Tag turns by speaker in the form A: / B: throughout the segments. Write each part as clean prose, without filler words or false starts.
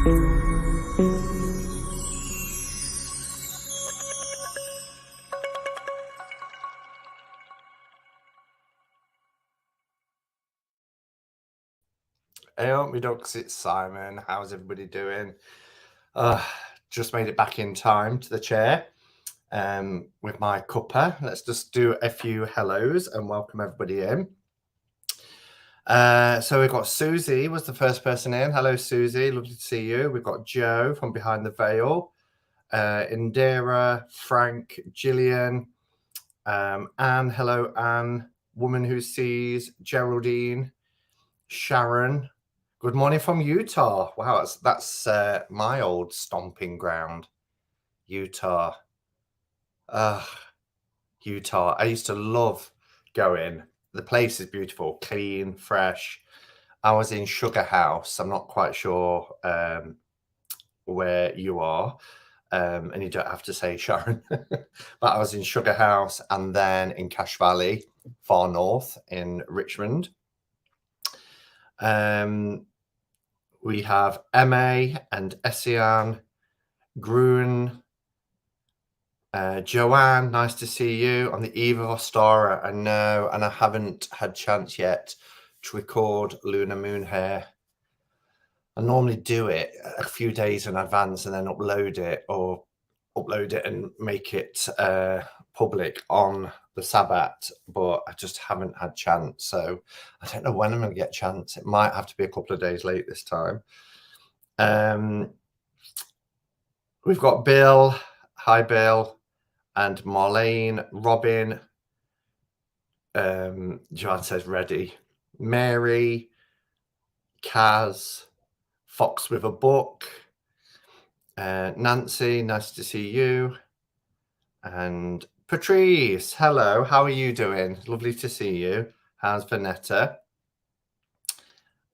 A: Hey up, me ducks, it's Simon. How's everybody doing? Uh, just made it back in time to the chair with my cuppa. Let's just do a few hellos and welcome everybody in. So we've got Susie was the first person in. Hello, Susie. Lovely to see you. We've got Joe from Behind the Veil, Indira, Frank, Gillian, Anne. Hello, Anne. Woman Who Sees, Geraldine, Sharon. Good morning from Utah. Wow, that's my old stomping ground, Utah. Utah. I used to love going. The place is beautiful, clean, fresh. I was in Sugar House. I'm not quite sure where you are, and you don't have to say Sharon, but I was in Sugar House and then in Cache Valley, far north in Richmond. We have MA and Essian, Gruen, Joanne, nice to see you on the eve of Ostara. I know, and I haven't had chance yet to record Lunar Moon Hair. I normally do it a few days in advance and then upload it and make it public on the Sabbath, but I just haven't had chance. So I don't know when I'm going to get a chance. It might have to be a couple of days late this time. We've got Bill. Hi, Bill. And Marlene, Robin. Joanne says ready. Mary, Kaz, Fox with a book. Nancy, nice to see you. And Patrice, hello, how are you doing? Lovely to see you. How's Vanetta?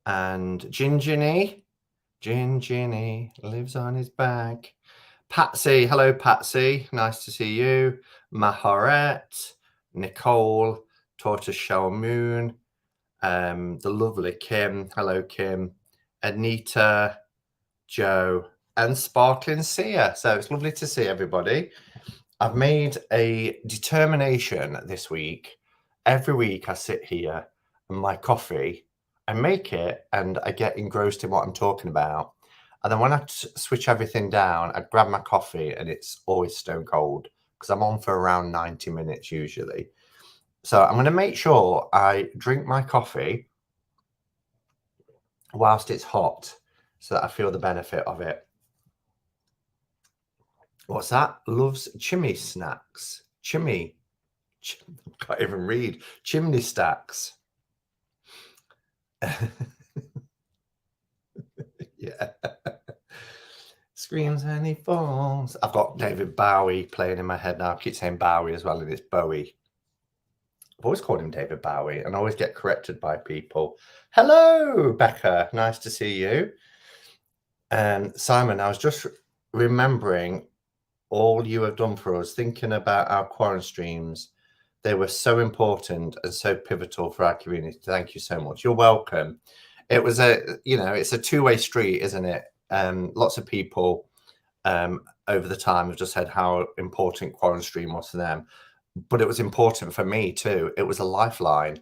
A: And Ginny lives on his back. Patsy, hello, Patsy, nice to see you. Maharet, Nicole, Tortoiseshell Moon, the lovely Kim, hello, Kim, Anita, Joe, and Sparkling Sia. So it's lovely to see everybody. I've made a determination this week. Every week I sit here and my coffee, I make it and I get engrossed in what I'm talking about. And then when I switch everything down, I grab my coffee and it's always stone cold because I'm on for around 90 minutes usually. So I'm going to make sure I drink my coffee whilst it's hot so that I feel the benefit of it. What's that? Loves chimney snacks. Can't even read. Chimney stacks. Yeah. Screams and he falls. I've got David Bowie playing in my head now. I keep saying Bowie as well, and it's Bowie. I've always called him David Bowie, and I always get corrected by people. Hello, Becca. Nice to see you. Simon, I was just remembering all you have done for us, thinking about our quarantine streams. They were so important and so pivotal for our community. Thank you so much. You're welcome. It was it's a two-way street, isn't it? Lots of people over the time have just said how important quarantine stream was to them, but it was important for me too. It was a lifeline,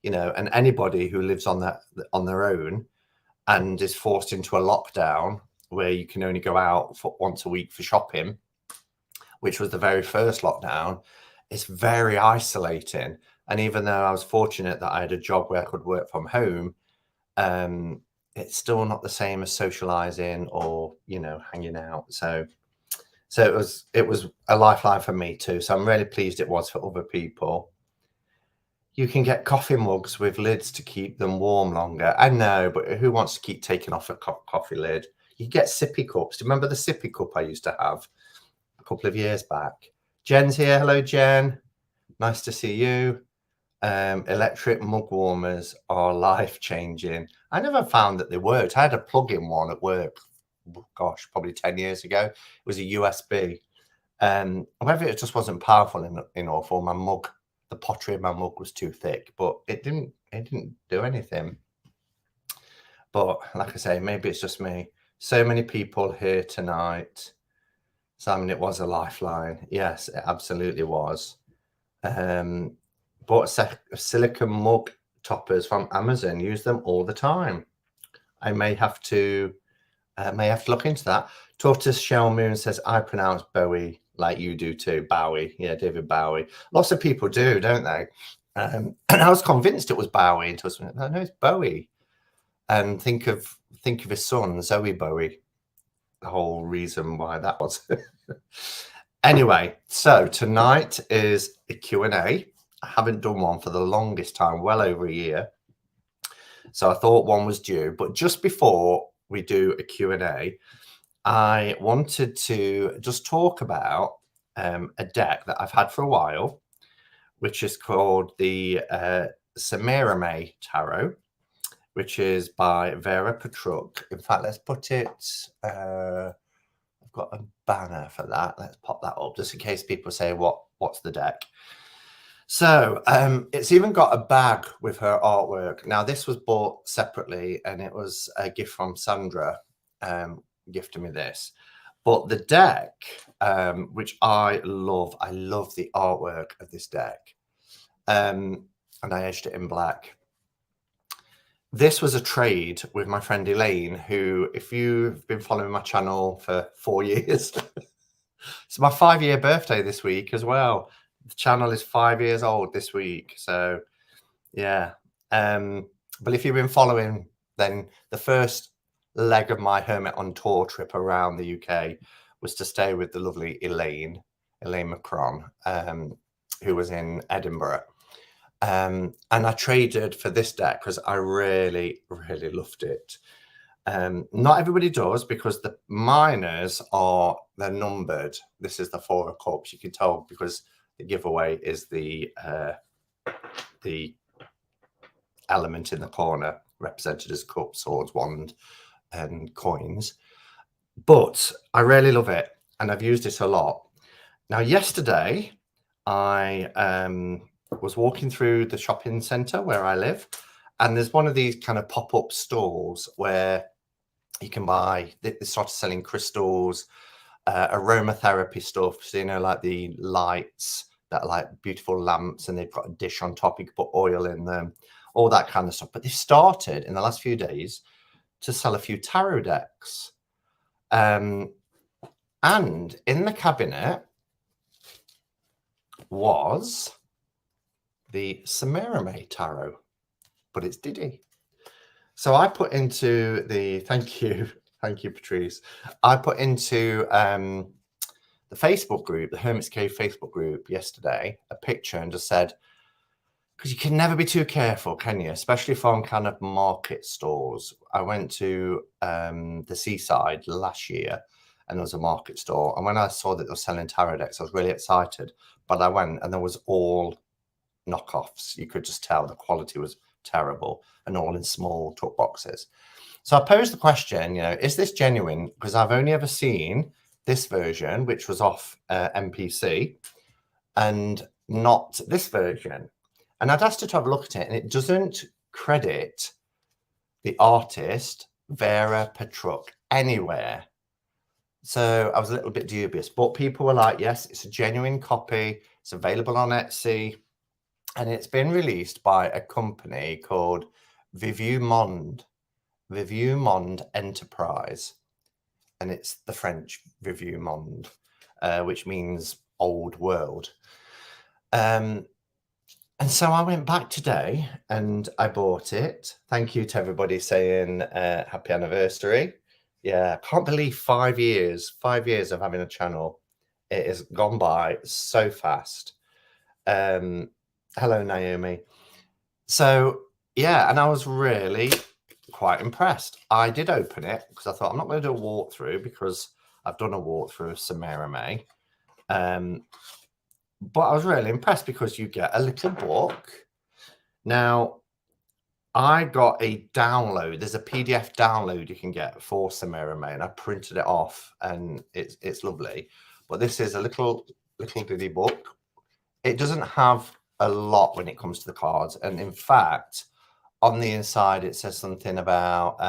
A: and anybody who lives on their own and is forced into a lockdown where you can only go out for once a week for shopping, which was the very first lockdown, it's very isolating. And even though I was fortunate that I had a job where I could work from home, it's still not the same as socializing or, hanging out. So it was a lifeline for me too. So I'm really pleased it was for other people. You can get coffee mugs with lids to keep them warm longer. I know, but who wants to keep taking off a coffee lid? You get sippy cups. Do you remember the sippy cup I used to have a couple of years back? Jen's here. Hello, Jen. Nice to see you. Electric mug warmers are life-changing. I never found that they worked. I had a plug-in one at work, gosh, probably 10 years ago. It was a USB. However, it just wasn't powerful enough, or my mug, the pottery in my mug was too thick, but it didn't do anything. But like I say, maybe it's just me. So many people here tonight. Simon, it was a lifeline. Yes, it absolutely was. Bought silicone mug toppers from Amazon. Use them all the time. I may have to look into that. Tortoise Shell Moon says, I pronounce Bowie like you do too. Bowie. Yeah, David Bowie. Lots of people do, don't they? And I was convinced it was Bowie until someone, no, it's Bowie. And think of his son, Zoe Bowie. The whole reason why that was. Anyway, so tonight is a Q&A. I haven't done one for the longest time, well over a year. So I thought one was due. But just before we do a Q&A, I wanted to just talk about a deck that I've had for a while, which is called the Samira May Tarot, which is by Vera Petruk. In fact, let's put it... I've got a banner for that. Let's pop that up just in case people say, what's the deck? So it's even got a bag with her artwork. Now, this was bought separately, and it was a gift from Sandra, gifted me this. But the deck, which I love the artwork of this deck. And I edged it in black. This was a trade with my friend Elaine, who, if you've been following my channel for 4 years, it's my 5-year birthday this week as well. The channel is 5 years old this week. So, yeah. But if you've been following, then the first leg of my Hermit on Tour trip around the UK was to stay with the lovely Elaine Macron, who was in Edinburgh. And I traded for this deck because I really, really loved it. Not everybody does, because the minors they're numbered. This is the 4 of Cups. You can tell because the giveaway is the element in the corner represented as cup, swords, wand, and coins. But I really love it, and I've used it a lot. Now, yesterday I was walking through the shopping centre where I live, and there's one of these kind of pop-up stalls where you can buy, they started selling crystals, aromatherapy stuff, so, you know, like the lights that are like beautiful lamps, and they've got a dish on top, you can put oil in them, all that kind of stuff. But they've started in the last few days to sell a few tarot decks. And in the cabinet was the Samira May Tarot, but it's Diddy. So I put into the, thank you, Patrice. I put into the Facebook group, the Hermit's Cave Facebook group yesterday, a picture and just said, because you can never be too careful, can you? Especially from kind of market stores. I went to the seaside last year, and there was a market store. And when I saw that they were selling tarot decks, I was really excited. But I went, and there was all knockoffs. You could just tell the quality was terrible, and all in small tuck boxes. So I posed the question, you know, is this genuine? Because I've only ever seen this version, which was off MPC, and not this version. And I'd asked her to have a look at it, and it doesn't credit the artist Vera Petruk anywhere. So I was a little bit dubious, but people were like, yes, it's a genuine copy. It's available on Etsy, and it's been released by a company called Vivu Monde Enterprise. And it's the French Vivu Monde, which means old world. And so I went back today and I bought it. Thank you to everybody saying happy anniversary. Yeah, I can't believe 5 years of having a channel. It has gone by so fast. Hello, Naomi. So, yeah, and I was really quite impressed. I did open it because I thought I'm not going to do a walkthrough because I've done a walkthrough of Samira May. But I was really impressed because you get a little book. Now, I got a download. There's a PDF download you can get for Samira May, and I printed it off, and it's lovely. But this is a little ditty book. It doesn't have a lot when it comes to the cards, and in fact, on the inside it says something about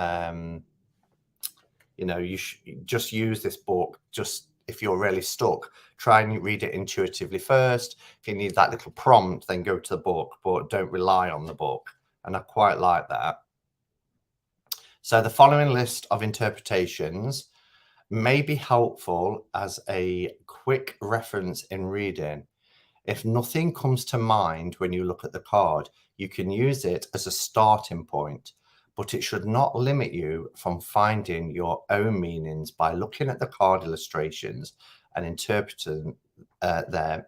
A: You know, you just use this book. Just if you're really stuck, try and read it intuitively first. If you need that little prompt, then go to the book, but don't rely on the book. And I quite like that. So the following list of interpretations may be helpful as a quick reference in reading. If nothing comes to mind when you look at the card, you can use it as a starting point, but it should not limit you from finding your own meanings by looking at the card illustrations and interpreting them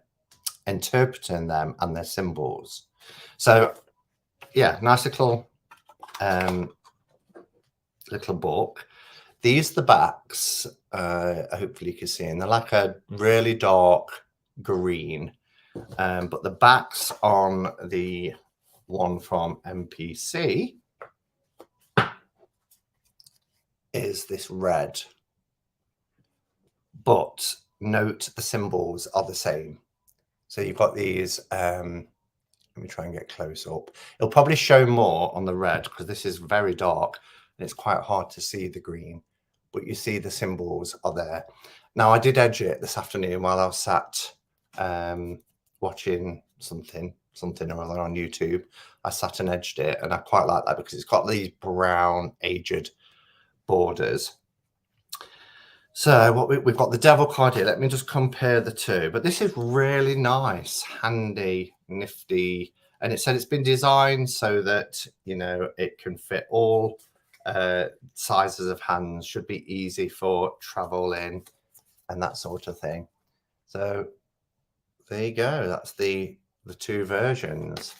A: and their symbols. So yeah, nice little book. These are the backs. Hopefully you can see, and they're like a really dark green. But the backs on the one from MPC is this red. But note the symbols are the same. So you've got these. Let me try and get close up. It'll probably show more on the red because this is very dark and it's quite hard to see the green. But you see the symbols are there. Now I did edge it this afternoon while I was sat watching something or other on YouTube. I sat and edged it, and I quite like that because it's got these brown aged borders. So what we've got the devil card here. Let me just compare the two. But this is really nice, handy, nifty, and it said it's been designed so that, you know, it can fit all sizes of hands, should be easy for traveling and that sort of thing. So there you go. That's the two versions.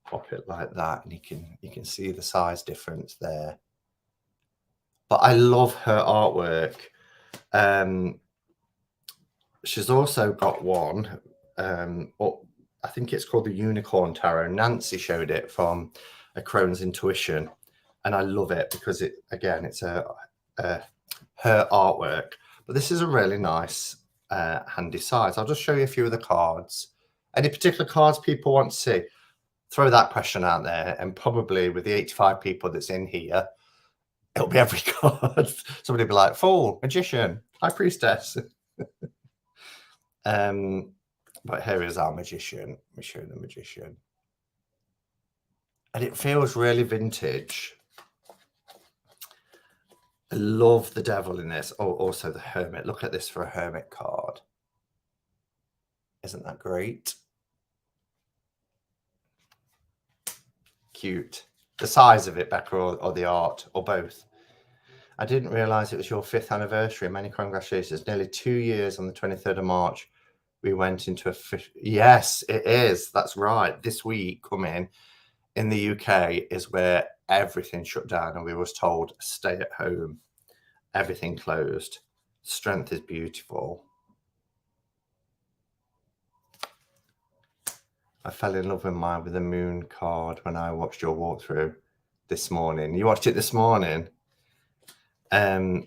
A: Pop it like that, and you can see the size difference there. But I love her artwork. She's also got one. I think it's called the Unicorn Tarot. Nancy showed it from a Crone's Intuition, and I love it because it's her artwork. But this is a really nice, handy size. I'll just show you a few of the cards. Any particular cards people want to see? Throw that question out there, and probably with the 85 people that's in here, it'll be every card. Somebody will be like, Fool, Magician, High Priestess. But here is our Magician. Let me show you the Magician. And it feels really vintage. I love the devil in this. Oh, also the Hermit. Look at this for a Hermit card. Isn't that great? Cute. The size of it, Becca, or the art, or both. I didn't realise it was your 5th anniversary. Many congratulations. Nearly 2 years on the 23rd of March. We went into a... Yes, it is. That's right. This week coming in the UK is where everything shut down and we was told stay at home. Everything closed. Strength is beautiful. I fell in love with the moon card when I watched your walkthrough this morning. You watched it this morning? Yeah,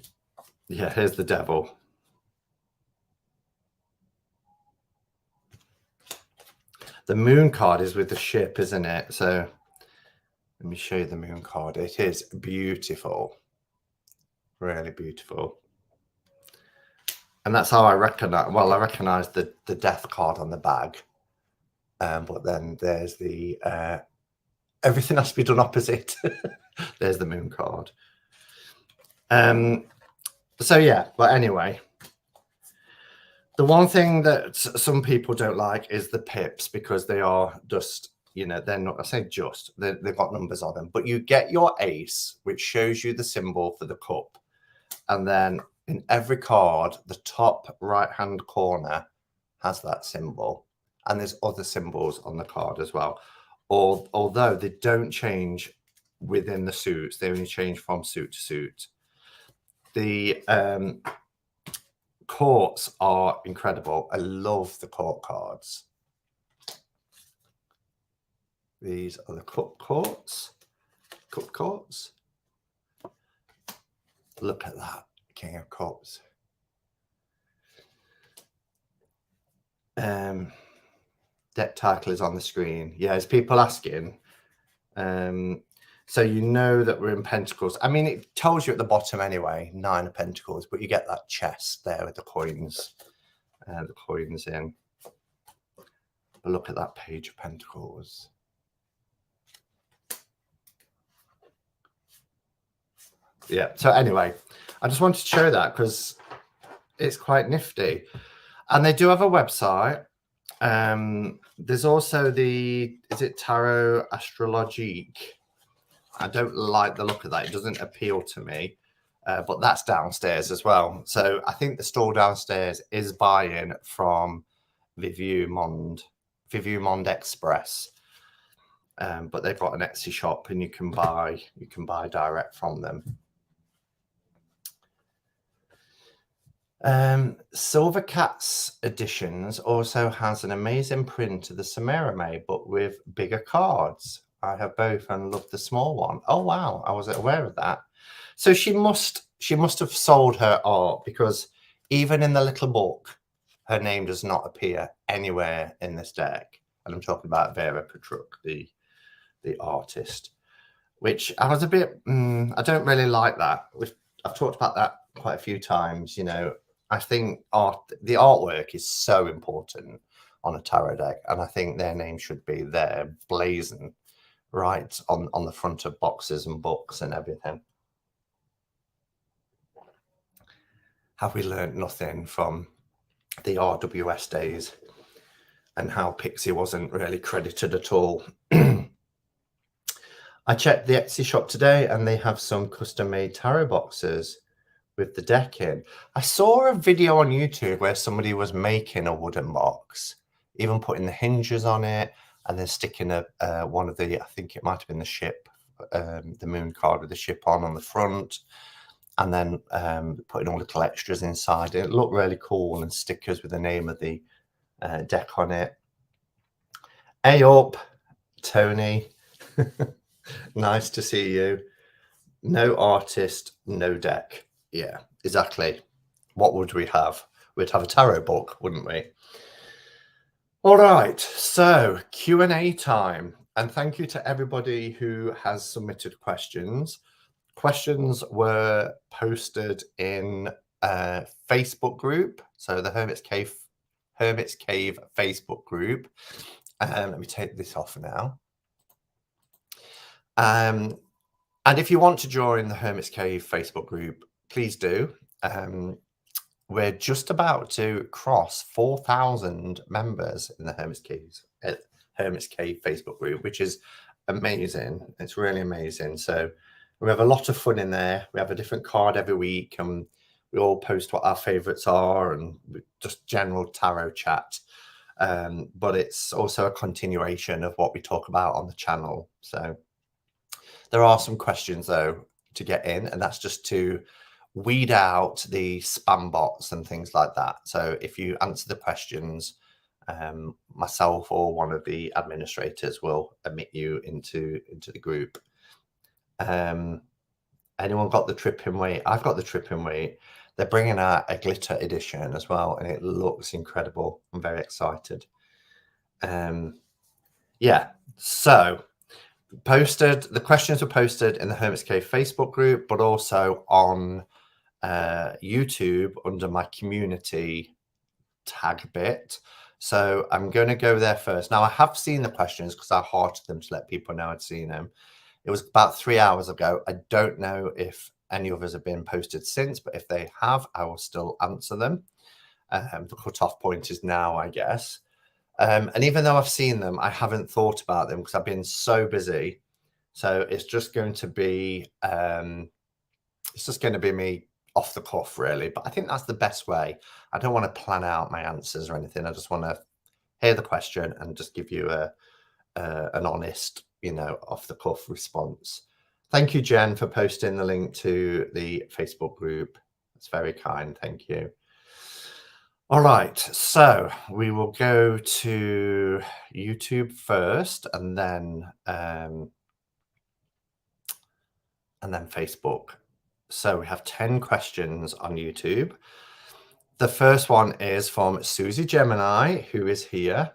A: here's the devil. The moon card is with the ship, isn't it? So let me show you the moon card. It is beautiful. Really beautiful. And that's how I recognize, well, I recognize the death card on the bag. But then there's the everything has to be done opposite. There's the moon card. So yeah, but anyway, the one thing that some people don't like is the pips because they are just, you know, they're not, I say just, they've got numbers on them, but you get your ace, which shows you the symbol for the cup. And then in every card, the top right-hand corner has that symbol. And there's other symbols on the card as well. Although they don't change within the suits, they only change from suit to suit. The courts are incredible. I love the court cards. These are the cup courts. Cup courts. Look at that. King of Cups. Deck title is on the screen. Yeah, as people asking. So you know that we're in Pentacles. I mean, it tells you at the bottom anyway, 9 of Pentacles, but you get that chest there with the coins in. But look at that Page of Pentacles. Yeah, so anyway, I just wanted to show that because it's quite nifty. And they do have a website. There's also is it Tarot Astrologique? I don't like the look of that. It doesn't appeal to me, but that's downstairs as well. So I think the store downstairs is buying from Vivu Monde Express. But they've got an Etsy shop and you can buy direct from them. Silver Cats Editions also has an amazing print of the Samira May, but with bigger cards. I have both and love the small one. Oh wow, I wasn't aware of that. So she must have sold her art, because even in the little book, her name does not appear anywhere in this deck. And I'm talking about Vera Petruk, the artist, which I was a bit, I don't really like that. I've talked about that quite a few times. You know, I think the artwork is so important on a tarot deck, and I think their name should be there, blazoned right on the front of boxes and books and everything. Have we learned nothing from the RWS days and how Pixie wasn't really credited at all? I checked the Etsy shop today and they have some custom-made tarot boxes with the deck in. I saw a video on YouTube where somebody was making a wooden box, even putting the hinges on it and then sticking one of the, I think it might have been the ship, the moon card with the ship on the front, and then putting all little extras inside. It looked really cool, and stickers with the name of the deck on it. Hey up, Tony. Nice to see you. No artist, no deck. Yeah, exactly. What would we have? We'd have a tarot book, wouldn't we? All right, so Q&A time. And thank you to everybody who has submitted questions. Questions were posted in a Facebook group. So the Hermit's Cave Facebook group. Let me take this off now. And if you want to join the Hermit's Cave Facebook group, please do. We're just about to cross 4,000 members in the Hermit's Cave Facebook group, which is amazing. It's really amazing. So we have a lot of fun in there. We have a different card every week, and we all post what our favorites are and just general tarot chat. But it's also a continuation of what we talk about on the channel. So there are some questions, though, to get in, and that's just to weed out the spam bots and things like that. So if you answer the questions, myself or one of the administrators will admit you into the group. Anyone got the Tripping Weight? I've got the Tripping Weight. They're bringing out a glitter edition as well, and it looks incredible. I'm very excited. Yeah, so the questions were posted in the Hermit's Cave Facebook group, but also on YouTube under my community tag bit. So I'm going to go there first. Now, I have seen the questions because I hearted them to let people know I'd seen them. It was about 3 hours ago. I don't know if any others have been posted since, but if they have, I will still answer them. The cutoff point is now, I guess. And even though I've seen them, I haven't thought about them because I've been so busy. So it's just going to be me off the cuff, really. But I think that's the best way. I don't want to plan out my answers or anything. I just want to hear the question and just give you an honest, off the cuff response. Thank you, Jen, for posting the link to the Facebook group. It's very kind. Thank you. All right, so we will go to YouTube first, and then Facebook. So we have 10 questions on YouTube. The first one is from Susie Gemini, who is here.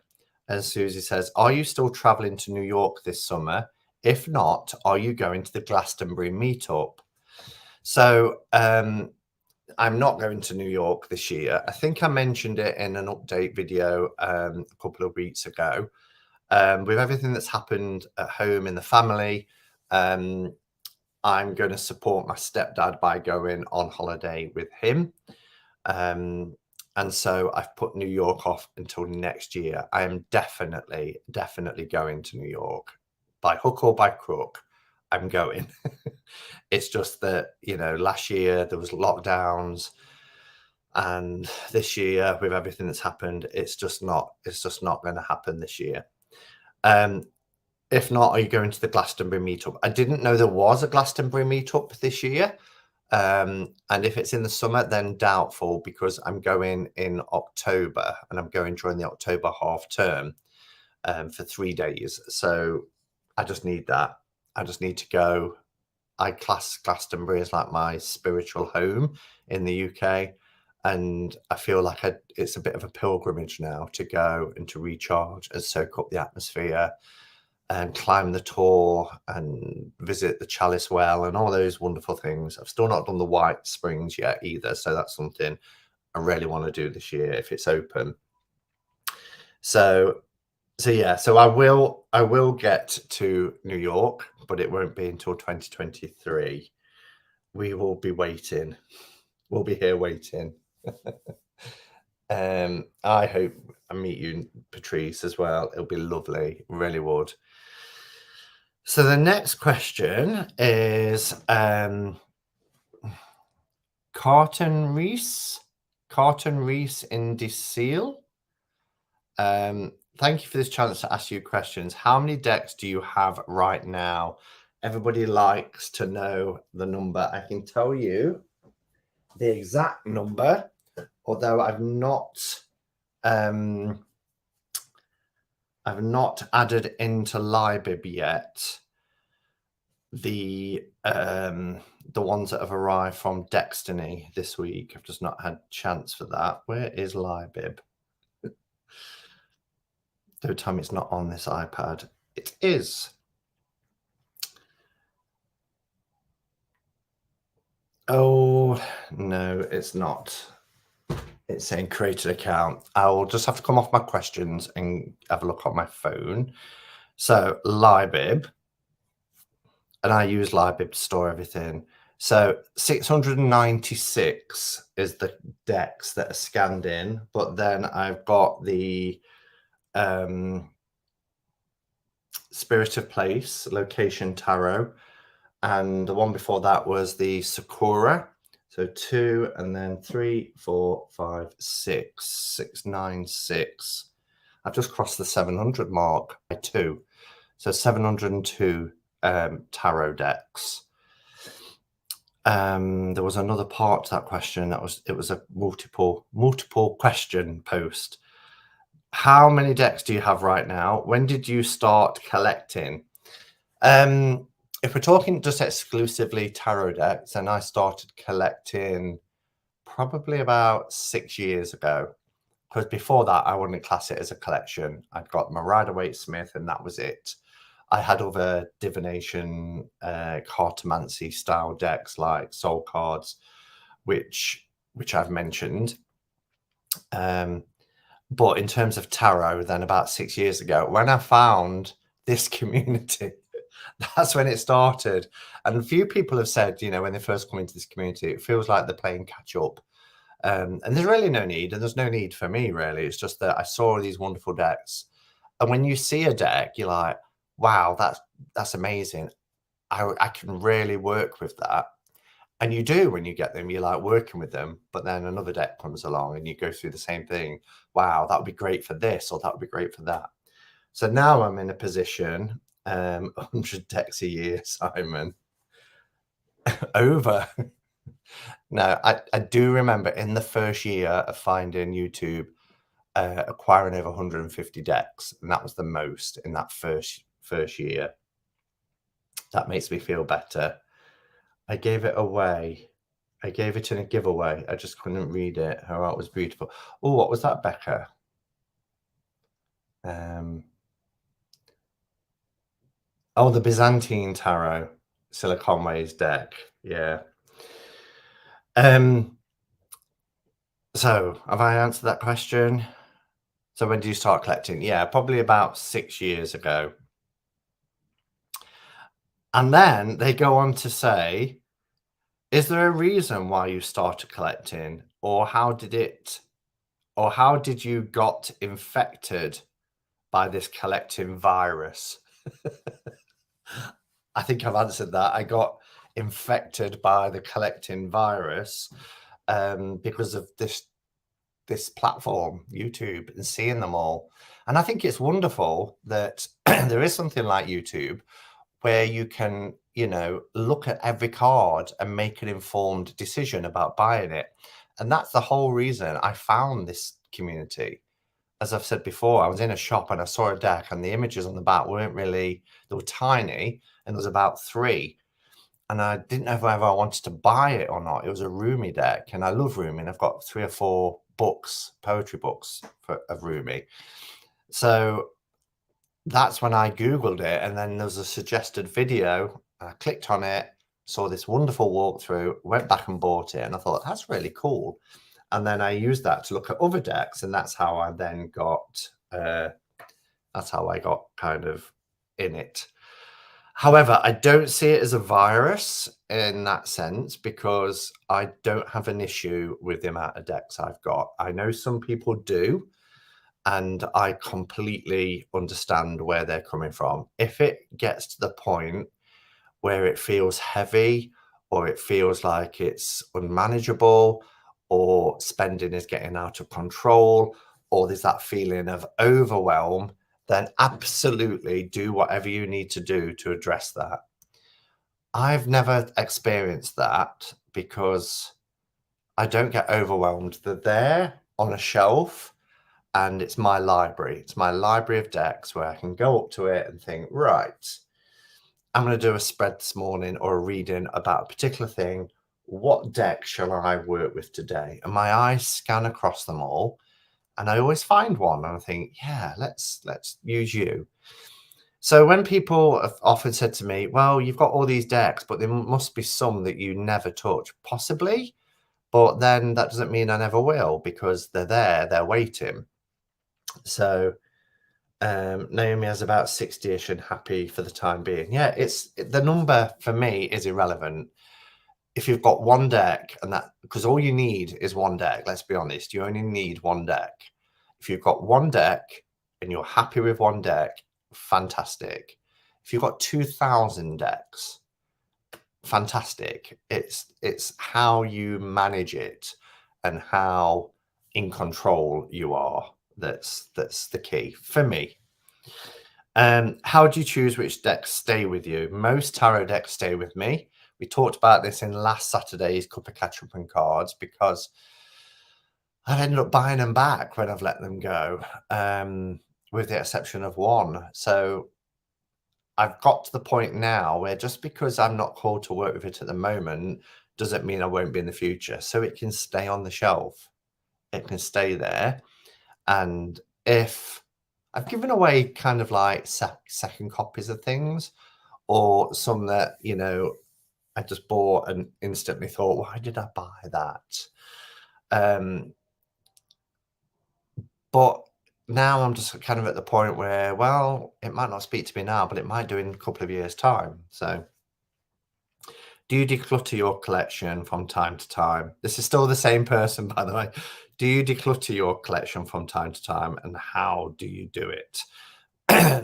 A: And Susie says, are you still traveling to New York this summer? If not, are you going to the Glastonbury meetup? So I'm not going to New York this year. I think I mentioned it in an update video a couple of weeks ago. With everything that's happened at home in the family, I'm going to support my stepdad by going on holiday with him. And so I've put New York off until next year. I am definitely going to New York. By hook or by crook, I'm going. It's just that, last year there was lockdowns, and this year with everything that's happened, it's just not going to happen this year. If not, are you going to the Glastonbury meetup? I didn't know there was a Glastonbury meetup this year. And if it's in the summer, then doubtful, because I'm going in October, and I'm going during the October half term for 3 days. So I just need that. I just need to go. I class Glastonbury as like my spiritual home in the UK. And I feel like it's a bit of a pilgrimage now to go and to recharge and soak up the atmosphere and climb the Tor and visit the Chalice Well and all those wonderful things. I've still not done the White Springs yet either. So that's something I really want to do this year if it's open. So yeah, so I will get to New York, but it won't be until 2023. We will be waiting. We'll be here waiting. I hope I meet you, Patrice, as well. It'll be lovely. Really would. So the next question is Carton Reese in Deseal. Thank you for this chance to ask you questions. How many decks do you have right now? Everybody likes to know the number. I can tell you the exact number, although I've not added into Libib yet the ones that have arrived from Destiny this week. I've just not had chance for that. Where is Libib? Don't tell me it's not on this iPad. It is. Oh, no, it's not. It's saying created account. I'll just have to come off my questions and have a look on my phone. So Libib, and I use Libib to store everything. So 696 is the decks that are scanned in, but then I've got the Spirit of Place, Location Tarot, and the one before that was the Sakura. So 2, and then 3, 4, 5, 6, 696. I've just crossed the 700 mark by 2. So 702 tarot decks. There was another part to that question. It was a multiple question post. How many decks do you have right now? When did you start collecting? If we're talking just exclusively tarot decks, then I started collecting probably about 6 years ago. Because before that, I wouldn't class it as a collection. I'd got my Rider-Waite-Smith, and that was it. I had other divination, cartomancy style decks like Soul Cards, which I've mentioned. But in terms of tarot, then about 6 years ago, when I found this community, that's when it started. And a few people have said, when they first come into this community, it feels like they're playing catch up. And there's really no need, and there's no need for me, really. It's just that I saw these wonderful decks. And when you see a deck, you're like, wow, that's amazing. I can really work with that. And you do when you get them, you like working with them, but then another deck comes along and you go through the same thing. Wow, that would be great for this, or that would be great for that. So now I'm in a position, 100 decks a year, Simon. Over. No, I do remember in the first year of finding YouTube, acquiring over 150 decks, and that was the most in that first year. That makes me feel better. I gave it away. I gave it in a giveaway. I just couldn't read it. Her art was beautiful. Oh, what was that, Becca? Oh, the Byzantine Tarot, Silicon Ways deck. Yeah. So have I answered that question? So when did you start collecting? Yeah, probably about 6 years ago. And then they go on to say, is there a reason why you started collecting, or how did you got infected by this collecting virus? I think I've answered that. I got infected by the collecting virus because of this platform, YouTube, and seeing them all. And I think it's wonderful that there is something like YouTube where you can, look at every card and make an informed decision about buying it. And that's the whole reason I found this community. As I've said before, I was in a shop and I saw a deck, and the images on the back weren't really, they were tiny, and there was about 3. And I didn't know whether I wanted to buy it or not. It was a Rumi deck, and I love Rumi. I've got 3 or 4 books, poetry books of Rumi. So that's when I Googled it, and then there was a suggested video. I clicked on it, saw this wonderful walkthrough, went back and bought it, and I thought, that's really cool. And then I used that to look at other decks, and that's how I then got, that's how I got kind of in it. However, I don't see it as a virus in that sense, because I don't have an issue with the amount of decks I've got. I know some people do, and I completely understand where they're coming from. If it gets to the point where it feels heavy, or it feels like it's unmanageable, or spending is getting out of control, or there's that feeling of overwhelm, then absolutely do whatever you need to do to address that. I've never experienced that because I don't get overwhelmed. They're there on a shelf, and it's my library. It's my library of decks where I can go up to it and think, right, I'm going to do a spread this morning or a reading about a particular thing. What deck shall I work with today? And my eyes scan across them all, and I always find one, and I think, yeah, let's use you. So when people have often said to me, well, you've got all these decks, but there must be some that you never touch. Possibly, but then that doesn't mean I never will, because they're there, they're waiting. So Naomi has about 60-ish and happy for the time being. Yeah, the number for me is irrelevant. If you've got one deck, and that, because all you need is one deck, let's be honest, you only need one deck. If you've got one deck and you're happy with one deck, fantastic. If you've got 2,000 decks, fantastic. It's how you manage it and how in control you are that's the key for me. How do you choose which decks stay with you? Most tarot decks stay with me. We talked about this in last Saturday's Cuppa Catch Up and Cards, because I've ended up buying them back when I've let them go, with the exception of one. So I've got to the point now where just because I'm not called to work with it at the moment doesn't mean I won't be in the future. So it can stay on the shelf. It can stay there. And if I've given away kind of like second copies of things, or some that, I just bought and instantly thought, why did I buy that? But now I'm just kind of at the point where, well, it might not speak to me now, but it might do in a couple of years' time. So do you declutter your collection from time to time? This is still the same person, by the way. Do you declutter your collection from time to time, and how do you do it?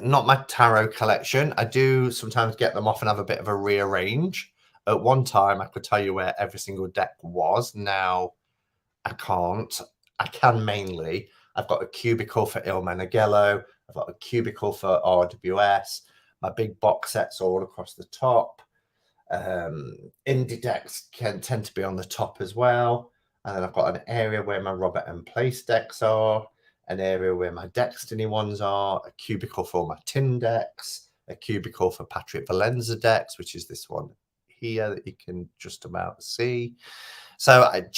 A: Not my tarot collection. I do sometimes get them off and have a bit of a rearrange. At one time, I could tell you where every single deck was. Now I can't. I can mainly. I've got a cubicle for Il Meneghello. I've got a cubicle for RWS. My big box sets all across the top. Indie decks can tend to be on the top as well. And then I've got an area where my Robert M. Place decks are, an area where my Destiny ones are, a cubicle for my tin decks, a cubicle for Patrick Valenza decks, which is this one here that you can just about see. So I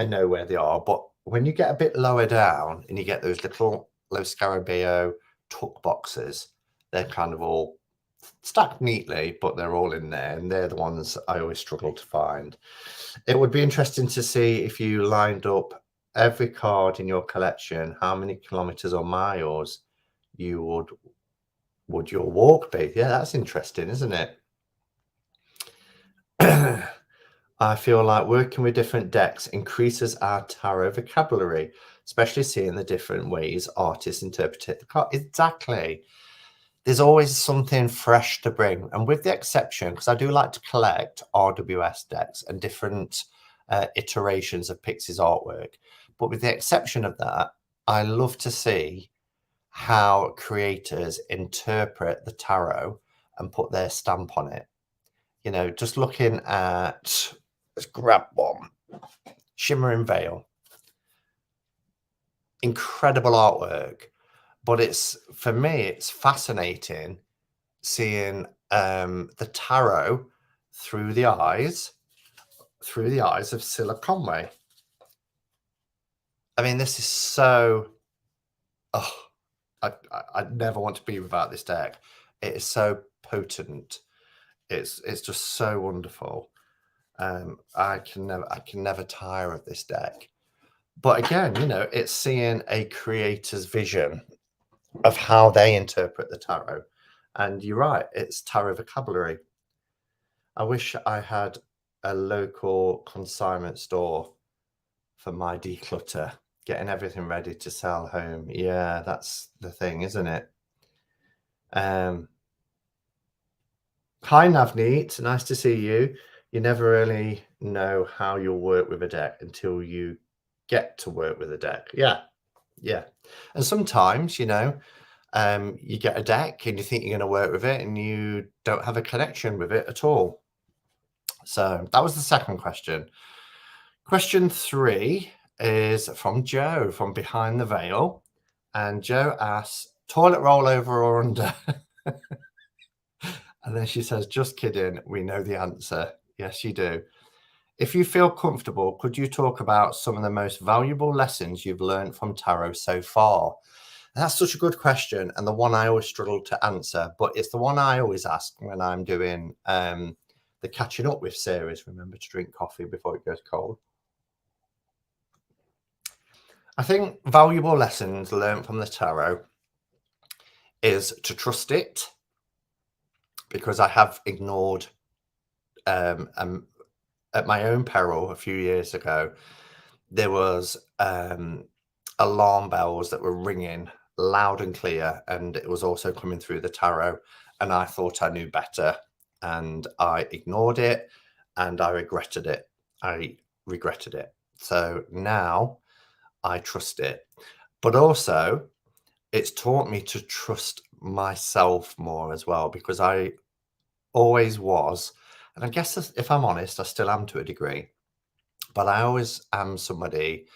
A: know where they are, but when you get a bit lower down and you get those little Lo Scarabeo tuck boxes, they're kind of all stacked neatly, but they're all in there, and they're the ones I always struggle to find. It would be interesting to see if you lined up every card in your collection, how many kilometers or miles you would your walk be? Yeah, that's interesting, isn't it? I feel like working with different decks increases our tarot vocabulary, especially seeing the different ways artists interpret the card. Exactly. There's always something fresh to bring. And with the exception, because I do like to collect RWS decks and different iterations of Pixie's artwork, but with the exception of that, I love to see how creators interpret the tarot and put their stamp on it. You know, just looking at, let's grab one, Shimmering Veil. Incredible artwork, but it's, for me, it's fascinating seeing the tarot through the eyes of Cilla Conway. I mean, this is so, I'd never want to be without this deck. It is so potent. It's just so wonderful. I can never tire of this deck. But again, you know, it's seeing a creator's vision of how they interpret the tarot. And you're right, it's tarot vocabulary. I wish I had a local consignment store for my declutter, getting everything ready to sell home. Yeah, that's the thing, isn't it? Hi, Navneet. Nice to see you. You never really know how you'll work with a deck until you get to work with a deck. Yeah. And sometimes, you know, you get a deck and you think you're going to work with it and you don't have a connection with it at all. So that was the second question. Question 3 is from Joe from Behind the Veil. And Joe asks, toilet roll over or under? And then she says, just kidding. We know the answer. Yes, you do. If you feel comfortable, could you talk about some of the most valuable lessons you've learned from tarot so far? And that's such a good question, and the one I always struggle to answer, but it's the one I always ask when I'm doing the Catching Up With series. Remember to drink coffee before it goes cold. I think valuable lessons learned from the tarot is to trust it, because I have ignored at my own peril a few years ago. There was alarm bells that were ringing loud and clear, and it was also coming through the tarot, and I thought I knew better, and I ignored it, and I regretted it. So now I trust it, but also it's taught me to trust myself more as well, because I always was, and I guess if I'm honest, I still am to a degree, but I always am somebody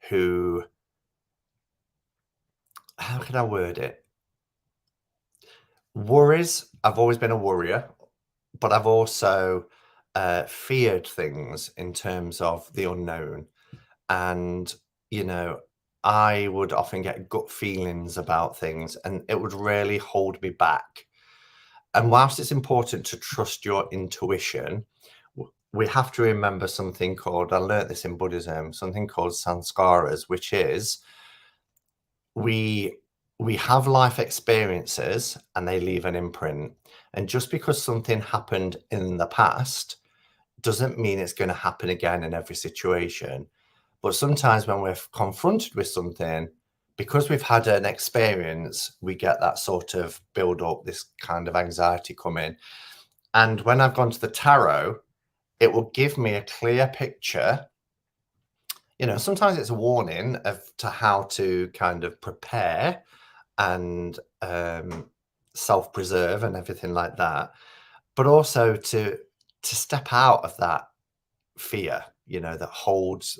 A: who, how can I word it? Worries. I've always been a worrier, but I've also feared things in terms of the unknown. And, you know, I would often get gut feelings about things, and it would really hold me back. And whilst it's important to trust your intuition, we have to remember something called, I learned this in Buddhism, something called sanskaras, which is we have life experiences and they leave an imprint. And just because something happened in the past doesn't mean it's going to happen again in every situation. But sometimes when we're confronted with something, because we've had an experience, we get that sort of build up, this kind of anxiety coming. And when I've gone to the tarot, it will give me a clear picture. You know, sometimes it's a warning to how to kind of prepare and self-preserve and everything like that, but also to step out of that fear, you know, that holds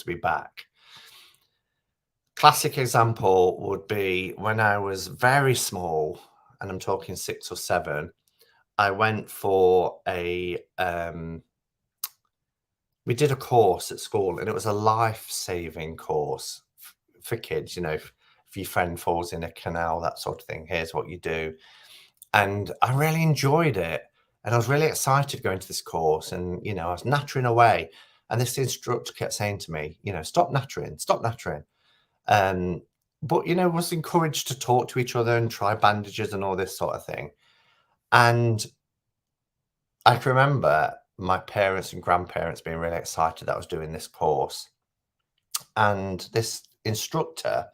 A: me back. Classic example would be when I was very small, and I'm talking 6 or 7, I went for we did a course at school, and it was a life-saving course for kids. You know, if your friend falls in a canal, that sort of thing, here's what you do. And I really enjoyed it. And I was really excited going to this course. And, I was nattering away. And this instructor kept saying to me, stop nattering, stop nattering. Um, but, was encouraged to talk to each other and try bandages and all this sort of thing. And I can remember my parents and grandparents being really excited that I was doing this course. And this instructor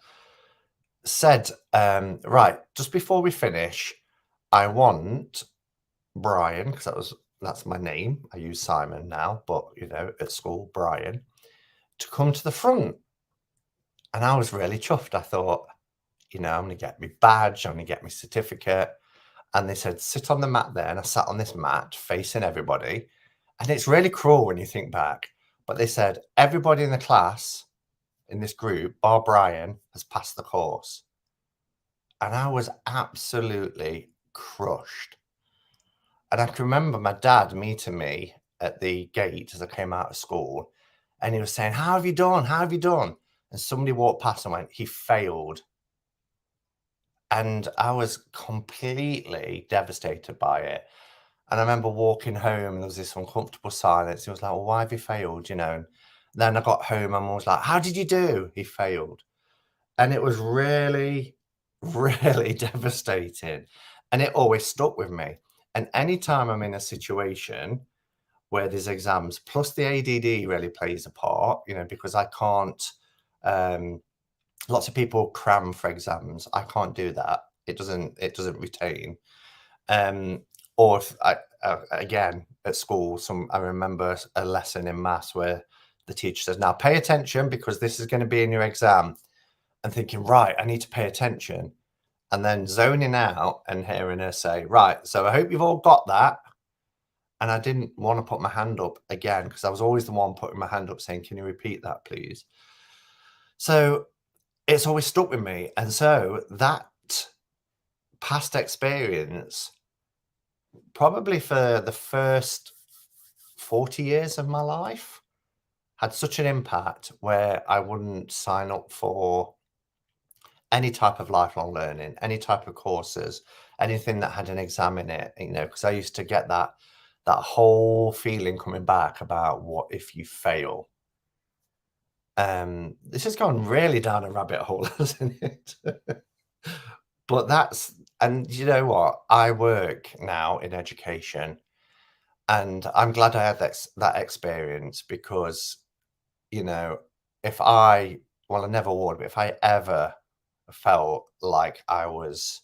A: said, right, just before we finish, I want Brian, because that's my name. I use Simon now, but at school, Brian, to come to the front. And I was really chuffed. I thought, I'm going to get my badge, I'm going to get my certificate. And they said, sit on the mat there. And I sat on this mat facing everybody. And it's really cruel when you think back. But they said, everybody in the class, in this group, bar Brian, has passed the course. And I was absolutely crushed. And I can remember my dad meeting me at the gate as I came out of school. And he was saying, how have you done? How have you done? And somebody walked past and went, he failed. And I was completely devastated by it. And I remember walking home and there was this uncomfortable silence. He was like, well, why have you failed? And then I got home and I was like, how did you do? He failed. And it was really, really devastating. And it always stuck with me. And anytime I'm in a situation where there's exams, plus the ADD really plays a part, because I can't, lots of people cram for exams. I can't do that. It doesn't retain. Or if again, at school, I remember a lesson in maths where the teacher says, now pay attention because this is going to be in your exam. And thinking, right, I need to pay attention. And then zoning out and hearing her say, right, so I hope you've all got that. And I didn't want to put my hand up again because I was always the one putting my hand up saying, can you repeat that, please? So it's always stuck with me. And so that past experience, probably for the first 40 years of my life, had such an impact where I wouldn't sign up for any type of lifelong learning, any type of courses, anything that had an exam in it, because I used to get that whole feeling coming back about what if you fail. This has gone really down a rabbit hole, hasn't it? But and you know what? I work now in education and I'm glad I had that experience because, I never would, but if I ever felt like I was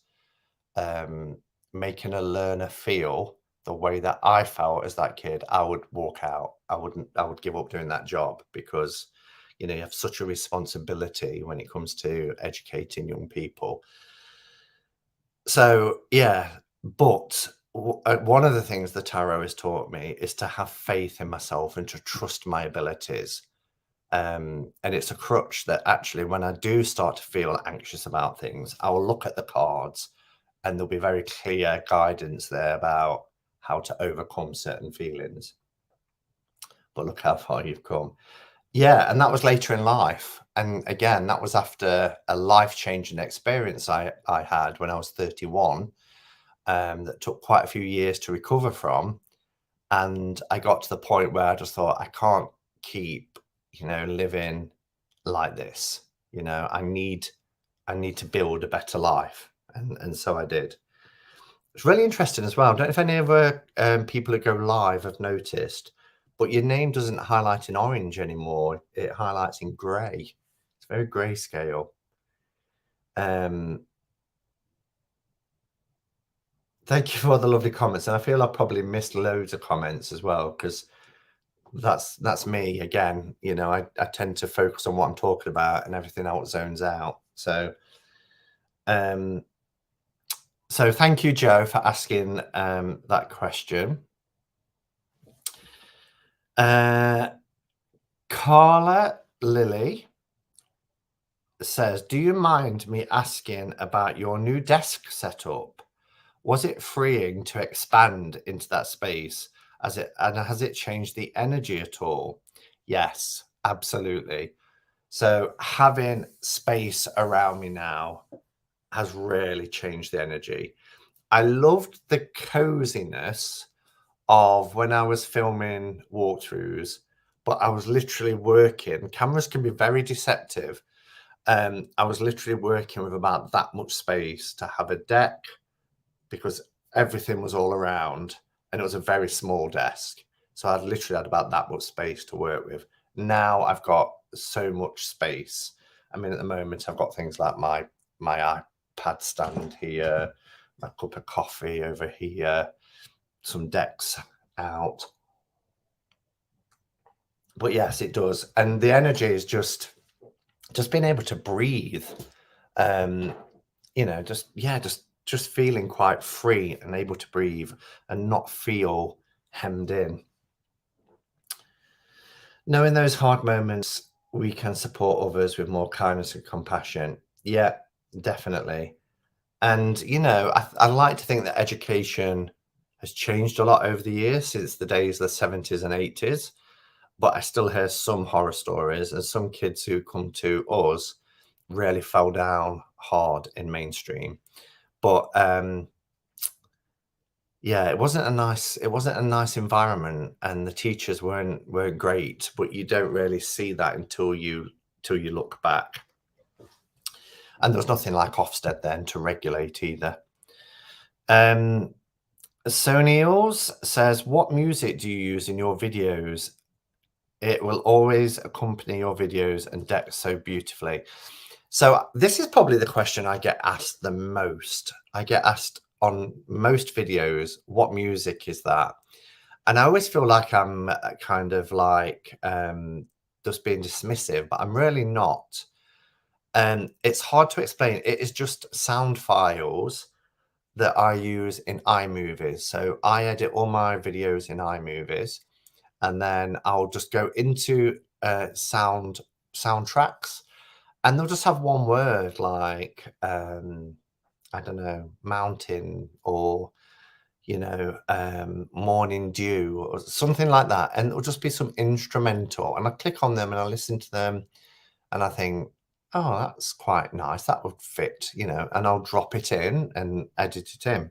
A: making a learner feel the way that I felt as that kid, I would walk out. I would give up doing that job because, you have such a responsibility when it comes to educating young people. So, yeah, but one of the things the tarot has taught me is to have faith in myself and to trust my abilities. And it's a crutch that actually, when I do start to feel anxious about things, I will look at the cards and there'll be very clear guidance there about how to overcome certain feelings. But look how far you've come. Yeah, and that was later in life. And again, that was after a life-changing experience I had when I was 31, that took quite a few years to recover from. And I got to the point where I just thought, I can't keep, living like this. I need to build a better life. And so I did. It's really interesting as well. I don't know if any other people who go live have noticed, but your name doesn't highlight in orange anymore. It highlights in grey. It's very grayscale. Thank you for all the lovely comments. And I feel I've probably missed loads of comments as well, because that's me again. I tend to focus on what I'm talking about and everything else zones out. So thank you, Joe, for asking that question. Carla Lily says, do you mind me asking about your new desk setup? Was it freeing to expand into that space and has it changed the energy at all? Yes, absolutely. So having space around me now has really changed the energy. I loved the coziness of when I was filming walkthroughs, but I was literally working. Cameras can be very deceptive. I was literally working with about that much space to have a deck because everything was all around and it was a very small desk. So I literally had about that much space to work with. Now I've got so much space. I mean, at the moment, I've got things like my iPad stand here, my cup of coffee over here, some decks out. But yes, it does. And the energy is just being able to breathe. You know, just feeling quite free and able to breathe and not feel hemmed in. Knowing those hard moments, we can support others with more kindness and compassion. Yeah, definitely. And, you know, I like to think that education has changed a lot over the years since the days of the 70s and 80s. But I still hear some horror stories, and some kids who come to us really fell down hard in mainstream. But yeah, it wasn't a nice environment, and the teachers weren't great. But you don't really see that until you look back. And there was nothing like Ofsted then to regulate either. Soniels says, "What music do you use in your videos? It will always accompany your videos and deck so beautifully." So this is probably the question I get asked the most. I get asked on most videos, what music is that? And I always feel like I'm kind of like just being dismissive, but I'm really not. It's hard to explain. It is just sound files that I use in iMovies. So I edit all my videos in iMovies, and then I'll just go into soundtracks, and they'll just have one word like I don't know, mountain, or you know, morning dew or something like that, and it'll just be some instrumental, and I click on them and I listen to them, and I think, oh, that's quite nice, that would fit, you know, and I'll drop it in and edit it in.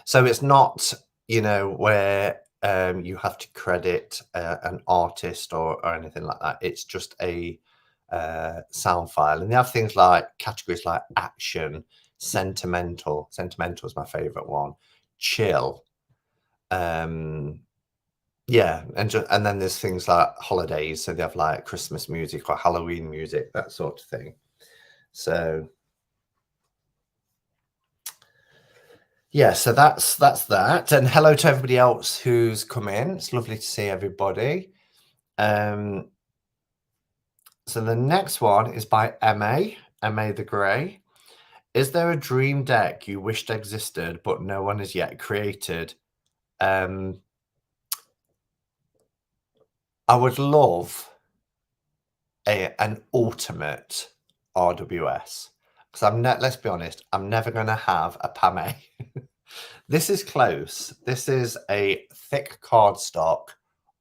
A: So it's not, you know, where you have to credit an artist or anything like that. It's just a sound file. And they have things like categories like action, sentimental. Sentimental is my favorite one. Chill. Yeah, and then there's things like holidays. So they have like Christmas music or Halloween music, that sort of thing. So yeah, so that's that. And hello to everybody else who's come in. It's lovely to see everybody. So the next one is by MA the Grey. Is there a dream deck you wished existed but no one has yet created? I would love an ultimate RWS, because let's be honest, I'm never going to have a Pame. This is close. This is a thick cardstock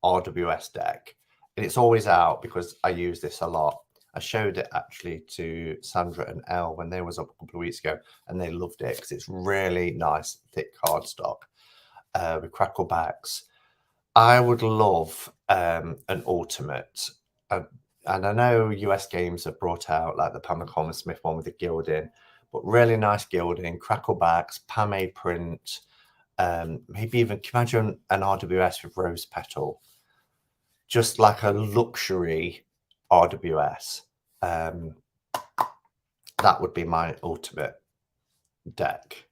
A: RWS deck, and it's always out because I use this a lot. I showed it actually to Sandra and Elle when they was up a couple of weeks ago, and they loved it because it's really nice, thick cardstock with crackle backs. I would love an ultimate. And I know US games have brought out like the Pamela Coleman Smith one with the gilding, but really nice gilding, crackle backs, Pame print, maybe even, can you imagine an RWS with rose petal? Just like a luxury RWS. That would be my ultimate deck.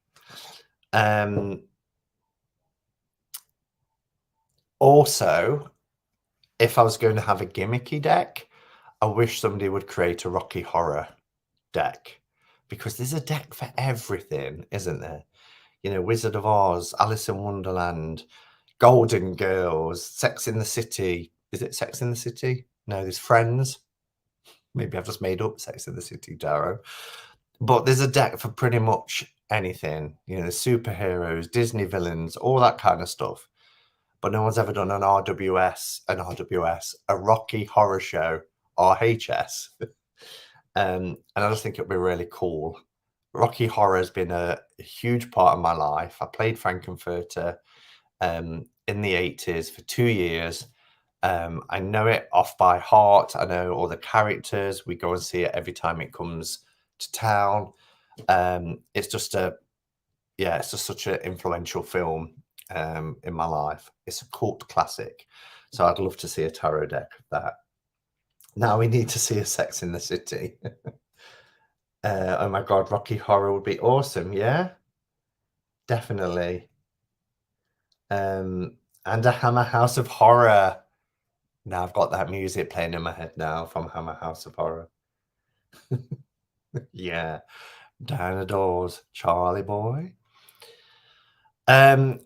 A: Also, if I was going to have a gimmicky deck, I wish somebody would create a Rocky Horror deck, because there's a deck for everything, isn't there? You know, Wizard of Oz, Alice in Wonderland, Golden Girls, Sex in the City. Is it Sex in the City? No, there's Friends. Maybe I've just made up Sex in the City, Darrow. But there's a deck for pretty much anything. You know, superheroes, Disney villains, all that kind of stuff. But no one's ever done an RWS, a Rocky Horror Show, RHS. And I just think it'd be really cool. Rocky Horror has been a huge part of my life. I played Frankenfurter in the 80s for 2 years. I know it off by heart. I know all the characters. We go and see it every time it comes to town. It's just it's just such an influential film in my life. It's a cult classic. So I'd love to see a tarot deck of that. Now we need to see a Sex in the City. Oh my God, Rocky Horror would be awesome. Yeah, definitely. And a Hammer House of Horror. Now I've got that music playing in my head now from Hammer House of Horror. Yeah. Down the doors, Charlie boy.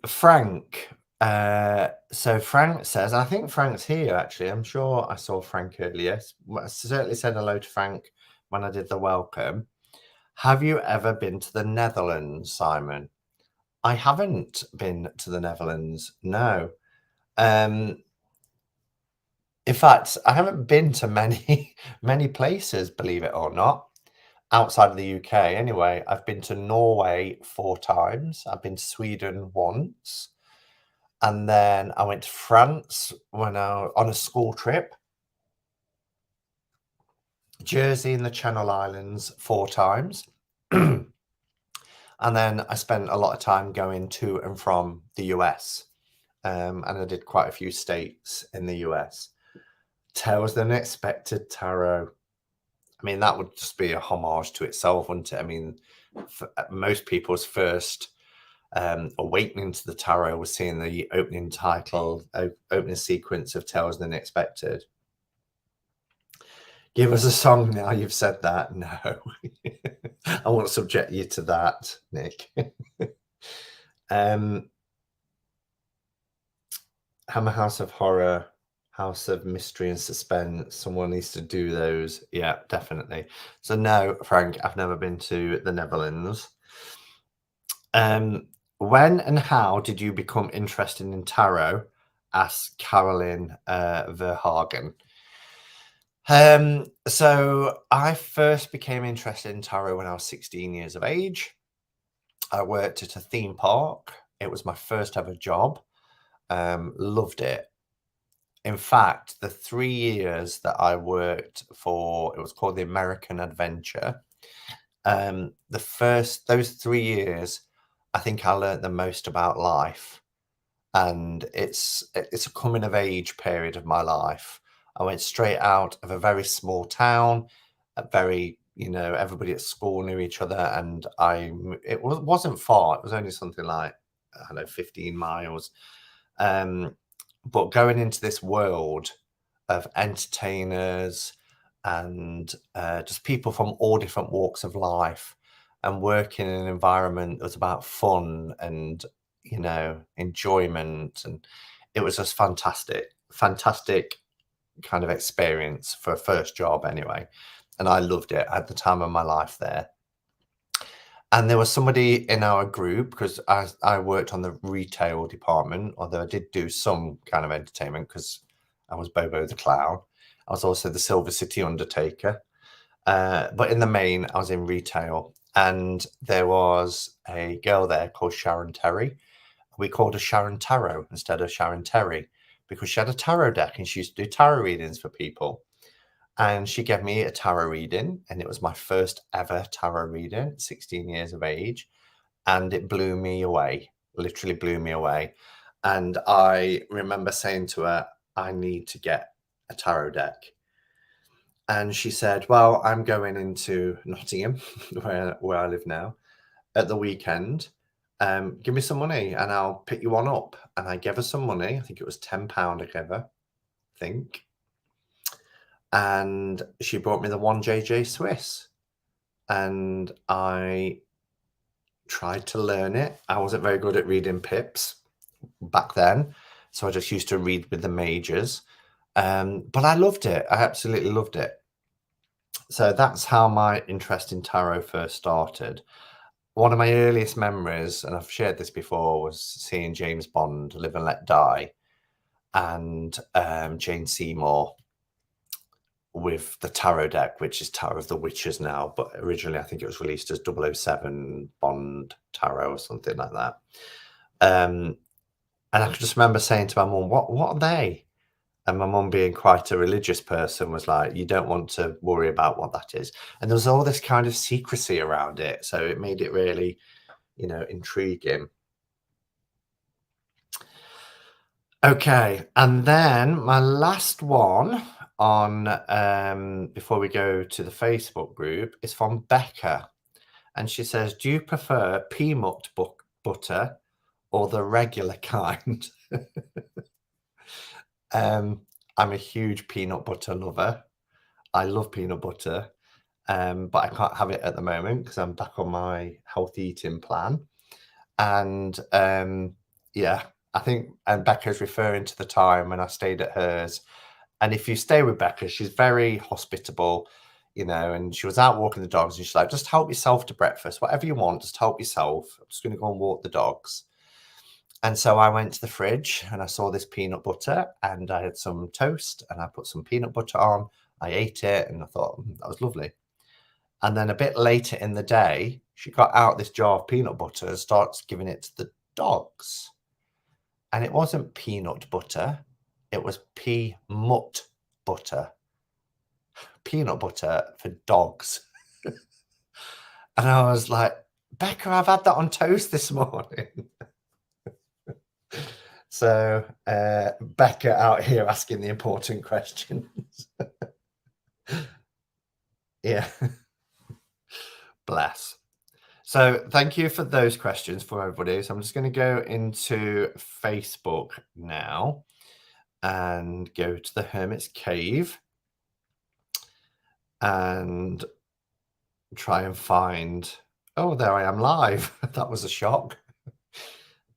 A: Frank. So Frank says, I think Frank's here actually. I'm sure I saw Frank earlier. I certainly said hello to Frank when I did the welcome. Have you ever been to the Netherlands, Simon? I haven't been to the Netherlands, no. In fact, I haven't been to many places, believe it or not, outside of the UK anyway. I've been to Norway 4 times. I've been to Sweden once. And then I went to France when on a school trip. Jersey and the Channel Islands 4 times. And then I spent a lot of time going to and from the US. And I did quite a few states in the US. Tales the Unexpected Tarot. I mean, that would just be a homage to itself, wouldn't it? I mean, most people's first awakening to the tarot was seeing the opening title, opening sequence of Tales the Unexpected. Give us a song now you've said that. No. I won't subject you to that, Nick. Hammer House of Horror, House of Mystery and Suspense. Someone needs to do those. Yeah, definitely. So no, Frank, I've never been to the Netherlands. When and how did you become interested in tarot? Asks Carolyn Verhagen. So I first became interested in tarot when I was 16 years of age. I worked at a theme park. It was my first ever job. Loved it. In fact, the 3 years that I worked for, it was called the American Adventure. Those 3 years, I think I learned the most about life. And it's a coming of age period of my life. I went straight out of a very small town, everybody at school knew each other, and it wasn't far. It was only something like, I don't know, 15 miles. But going into this world of entertainers and just people from all different walks of life, and working in an environment that was about fun and enjoyment, and it was just fantastic kind of experience for a first job anyway, and I loved it. I had the time of my life there. And there was somebody in our group, because I worked on the retail department, although I did do some kind of entertainment because I was Bobo the Clown. I was also the Silver City Undertaker, but in the main I was in retail. And there was a girl there called Sharon Terry. We called her Sharon Tarot instead of Sharon Terry, because she had a tarot deck and she used to do tarot readings for people. And she gave me a tarot reading, and it was my first ever tarot reading, 16 years of age. And it blew me away, literally blew me away. And I remember saying to her, I need to get a tarot deck. And she said, well, I'm going into Nottingham, where I live now, at the weekend. Give me some money and I'll pick you one up. And I gave her some money. I think it was £10 I gave her, I think. And she brought me the 1JJ Swiss. And I tried to learn it. I wasn't very good at reading pips back then, so I just used to read with the majors. But I loved it. I absolutely loved it. So that's how my interest in tarot first started. One of my earliest memories, and I've shared this before, was seeing James Bond, Live and Let Die, and Jane Seymour with the tarot deck, which is Tarot of the Witches now, but originally I think it was released as 007 Bond Tarot or something like that. And I can just remember saying to my mum, what are they? And my mum, being quite a religious person, was like, you don't want to worry about what that is. And there was all this kind of secrecy around it. So it made it really, intriguing. Okay. And then my last one on before we go to the Facebook group is from Becca. And she says, do you prefer peanut butter or the regular kind? I'm a huge peanut butter lover. I love peanut butter, but I can't have it at the moment because I'm back on my healthy eating plan. And yeah, I think Becca's referring to the time when I stayed at hers. And if you stay with Becca, she's very hospitable, and she was out walking the dogs and she's like, just help yourself to breakfast, whatever you want, just help yourself. I'm just going to go and walk the dogs. And so I went to the fridge and I saw this peanut butter and I had some toast and I put some peanut butter on. I ate it and I thought, that was lovely. And then a bit later in the day, she got out this jar of peanut butter and starts giving it to the dogs. And it wasn't peanut butter. It was pea-mut butter. Peanut butter for dogs. And I was like, Becca, I've had that on toast this morning. So Becca out here asking the important questions. Yeah. Bless. So thank you for those questions for everybody. So I'm just going to go into Facebook now and go to the Hermit's Cave and try and find, oh, there I am live. That was a shock.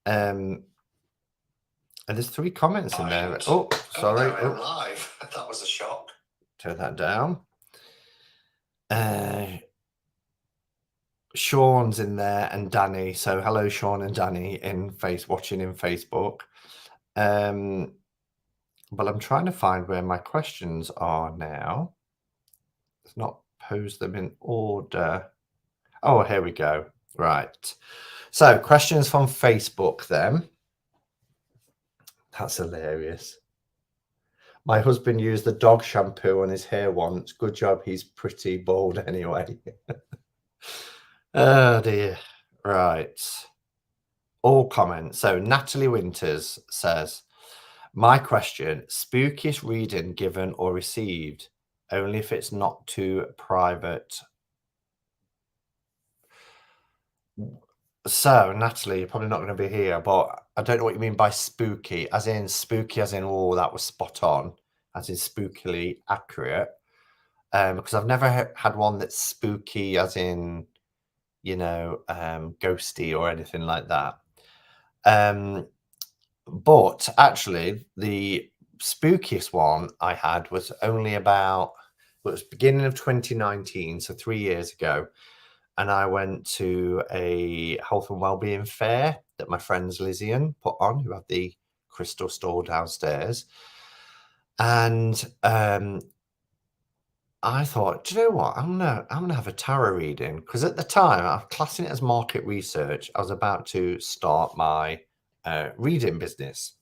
A: And there's 3 comments in there. Oh, sorry. Oh, live. That was a shock. Turn that down. Sean's in there and Danny. So hello, Sean and Danny watching in Facebook. But I'm trying to find where my questions are now. Let's not pose them in order. Oh, here we go. Right. So questions from Facebook then. That's hilarious. My husband used the dog shampoo on his hair once. Good job. He's pretty bald anyway. Oh dear. Right. All comments. So Natalie Winters says, my question, spookiest reading given or received, only if it's not too private. So Natalie, you're probably not going to be here, but I don't know what you mean by spooky, as in, oh, that was spot on, as in spookily accurate. Because I've never had one that's spooky, as in, ghosty or anything like that. But actually, the spookiest one I had was only about, it was beginning of 2019, so 3 years ago. And I went to a health and wellbeing fair that my friends Lizzie put on, who had the crystal store downstairs. And I thought, do you know what? I'm gonna have a tarot reading, because at the time I was classing it as market research. I was about to start my reading business,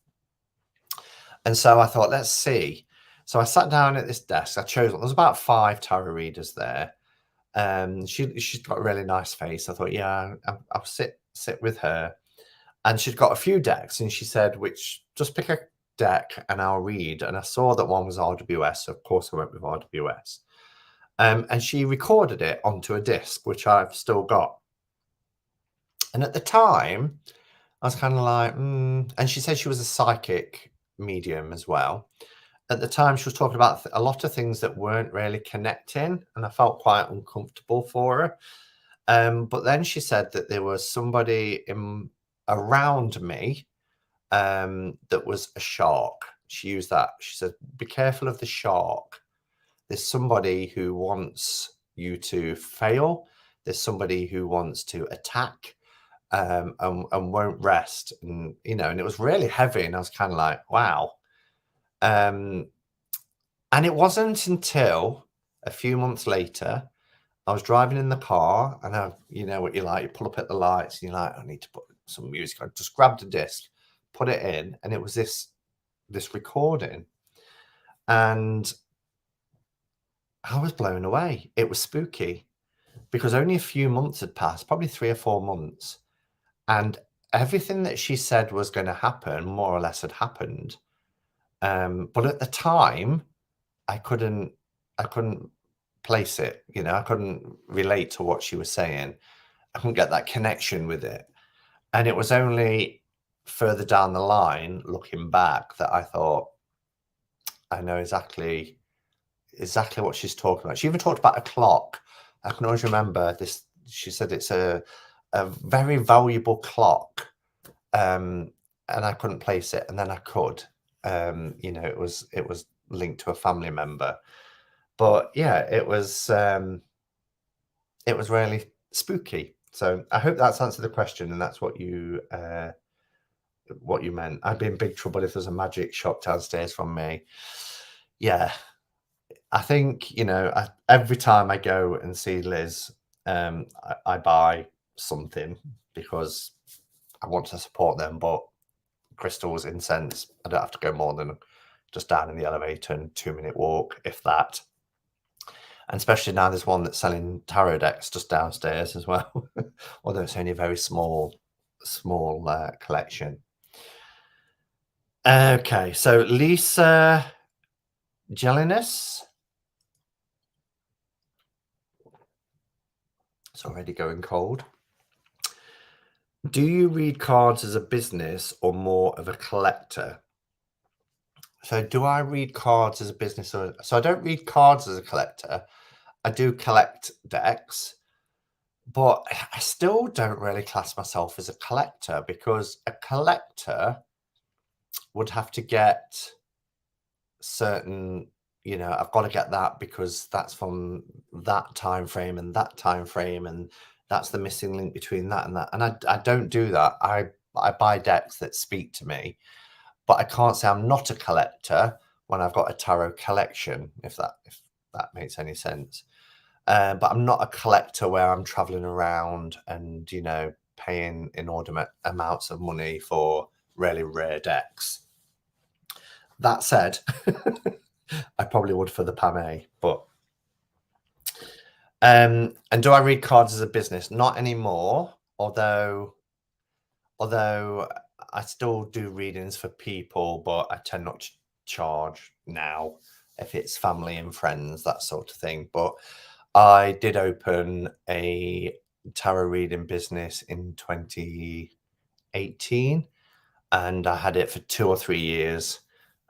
A: and so I thought, let's see. So I sat down at this desk. I chose one. There was about 5 tarot readers there. She's got a really nice face. I thought, yeah, I'll sit with her. And she'd got a few decks, and she said, just pick a deck and I'll read. And I saw that one was RWS. So of course I went with RWS. And she recorded it onto a disc, which I've still got. And at the time, I was kind of like, and she said she was a psychic medium as well. At the time, she was talking about a lot of things that weren't really connecting, and I felt quite uncomfortable for her. But then she said that there was somebody around me that was a shark. She used that. She said, be careful of the shark. There's somebody who wants you to fail. There's somebody who wants to attack and won't rest. And, and it was really heavy. And I was kind of like, wow. And it wasn't until a few months later, I was driving in the car, and you know what you like, you pull up at the lights, and you're like, I need to put some music on. Just grabbed a disc, put it in, and it was this recording, and I was blown away. It was spooky because only a few months had passed, probably 3 or 4 months, and everything that she said was going to happen more or less had happened. But at the time, I couldn't I couldn't place it. You know, I couldn't relate to what she was saying. I couldn't get that connection with it. And it was only further down the line, looking back, that I thought, I know exactly what she's talking about. She even talked about a clock. I can always remember this. She said it's a very valuable clock. And I couldn't place it, and then I could. You know, it was linked to a family member. But yeah, it was really spooky. So I hope that's answered the question, and that's what you meant. I'd be in big trouble if there's a magic shop downstairs from me. Yeah, I think, you know, every time I go and see Liz, I buy something because I want to support them. But crystals, incense, I don't have to go more than just down in the elevator and 2-minute walk, if that. And especially now there's one that's selling tarot decks just downstairs as well, although it's only a very small collection. Okay, so Lisa Jellinus. It's already going cold. Do you read cards as a business or more of a collector? So do I read cards as a business? So I don't read cards as a collector. I do collect decks, but I still don't really class myself as a collector, because a collector would have to get certain, you know, I've got to get that because that's from that time frame and that time frame, and that's the missing link between that and that. And I don't do that. I buy decks that speak to me, but I can't say I'm not a collector when I've got a tarot collection, if that makes any sense. But I'm not a collector where I'm traveling around and, you know, paying inordinate amounts of money for really rare decks. That said, I probably would for the Pame, but and do I read cards as a business? Not anymore, although I still do readings for people, but I tend not to charge now if it's family and friends, that sort of thing. But I did open a tarot reading business in 2018, and I had it for 2 or 3 years,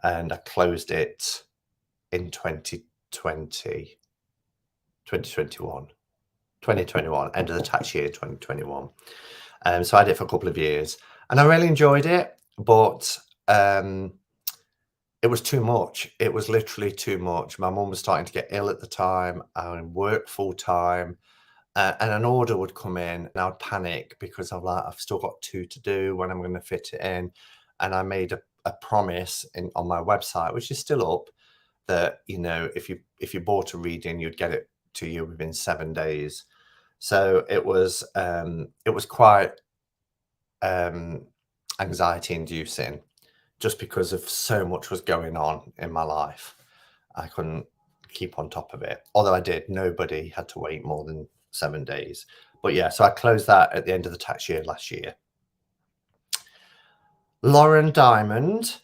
A: and I closed it in 2021, end of the tax year, 2021. So I did it for a couple of years, and I really enjoyed it, but it was too much. It was literally too much. My mum was starting to get ill at the time. I worked full time, and an order would come in, and I would panic because I'm like, I've still got 2 to do. When I'm going to fit it in? And I made a promise on my website, which is still up, that, you know, if you bought a reading, you'd get it to you within 7 days. So it was quite anxiety inducing, just because of so much was going on in my life. I couldn't keep on top of it. Although I did, nobody had to wait more than 7 days. But yeah, so I closed that at the end of the tax year last year. Lauren Diamond.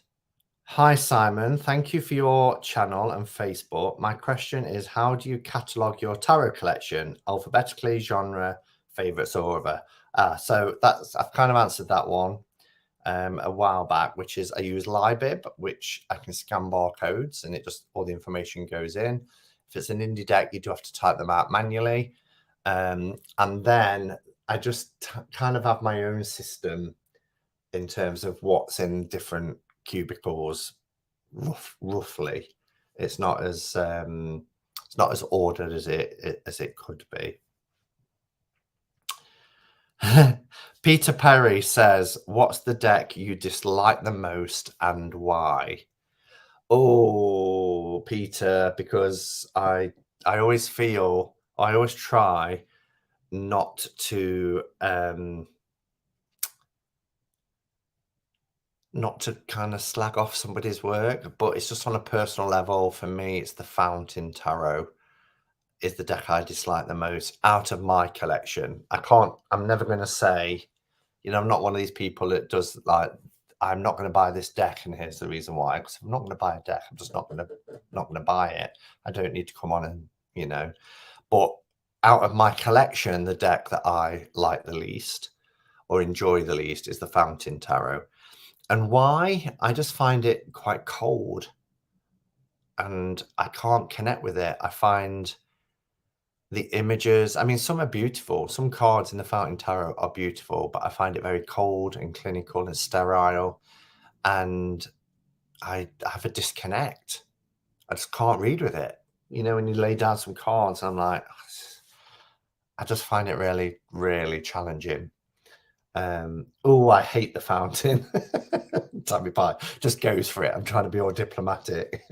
A: Hi, Simon. Thank you for your channel and Facebook. My question is, how do you catalogue your tarot collection? Alphabetically, genre, favourites, or other? So I've kind of answered that one a while back, which is I use Libib, which I can scan barcodes and it just, all the information goes in. If it's an indie deck, you do have to type them out manually. And then I just kind of have my own system in terms of what's in different cubicles, roughly. It's not as ordered as it could be. Peter Perry says, what's the deck you dislike the most and why? Oh, Peter, because I always feel I always try not to not to kind of slag off somebody's work, but it's just on a personal level. For me, it's the Fountain Tarot is the deck I dislike the most out of my collection. I'm never going to say, I'm not one of these people that does like, I'm not going to buy this deck, and here's the reason why. Because I'm not going to buy a deck. I'm just not going to buy it. I don't need to come on and, but out of my collection, the deck that I like the least or enjoy the least is the Fountain Tarot. And why? I just find it quite cold and I can't connect with it. I find the images, I mean, some are beautiful. Some cards in the Fountain Tarot are beautiful, but I find it very cold and clinical and sterile. And I have a disconnect. I just can't read with it. When you lay down some cards, I'm like, I just find it really, really challenging. Oh, I hate the Fountain. Tammy Pie just goes for it. I'm trying to be all diplomatic.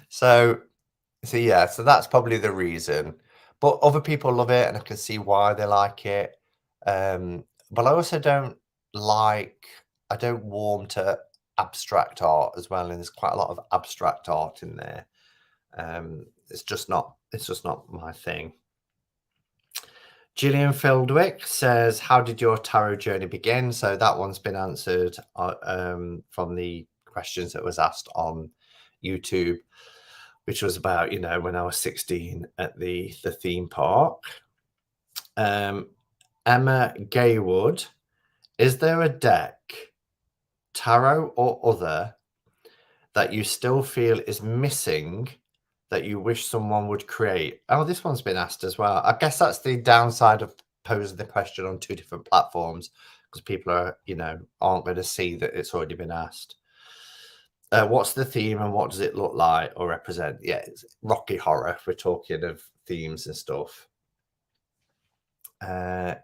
A: So yeah, so that's probably the reason. But other people love it, and I can see why they like it. But I also I don't warm to abstract art as well, and there's quite a lot of abstract art in there. It's just not my thing. Gillian Fieldwick says, how did your tarot journey begin? So that one's been answered from the questions that was asked on YouTube, which was about, when I was 16 at the theme park. Emma Gaywood, is there a deck, tarot or other, that you still feel is missing that you wish someone would create? Oh, this one's been asked as well. I guess that's the downside of posing the question on two different platforms, because people are, aren't going to see that it's already been asked. What's the theme and what does it look like or represent? Yeah, it's Rocky Horror, if we're talking of themes and stuff. I'm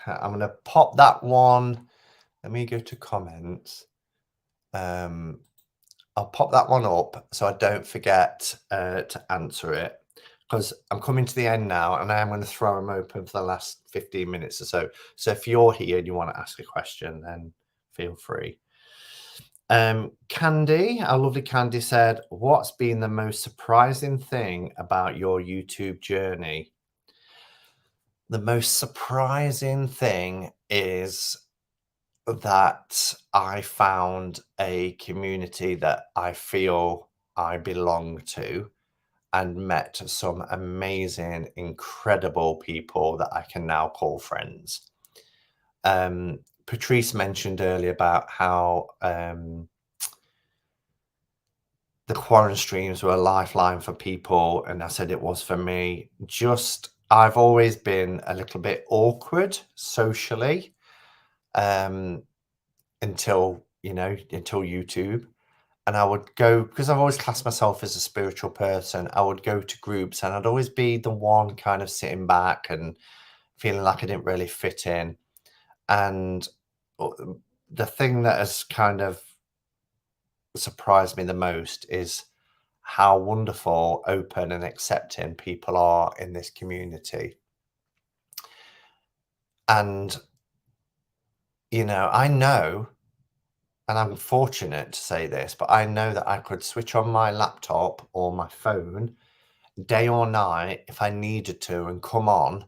A: going to pop that one. Let me go to comments. I'll pop that one up so I don't forget to answer it, because I'm coming to the end now and I am going to throw them open for the last 15 minutes or so. So if you're here and you want to ask a question, then feel free. Candy, our lovely Candy, said, what's been the most surprising thing about your YouTube journey? The most surprising thing is that I found a community that I feel I belong to, and met some amazing, incredible people that I can now call friends. Patrice mentioned earlier about how the quarantine streams were a lifeline for people, and I said it was for me. I've always been a little bit awkward socially, until YouTube. And I would go, because I've always classed myself as a spiritual person, I would go to groups and I'd always be the one kind of sitting back and feeling like I didn't really fit in. And the thing that has kind of surprised me the most is how wonderful, open and accepting people are in this community. And, I know, and I'm fortunate to say this, but I know that I could switch on my laptop or my phone day or night if I needed to and come on,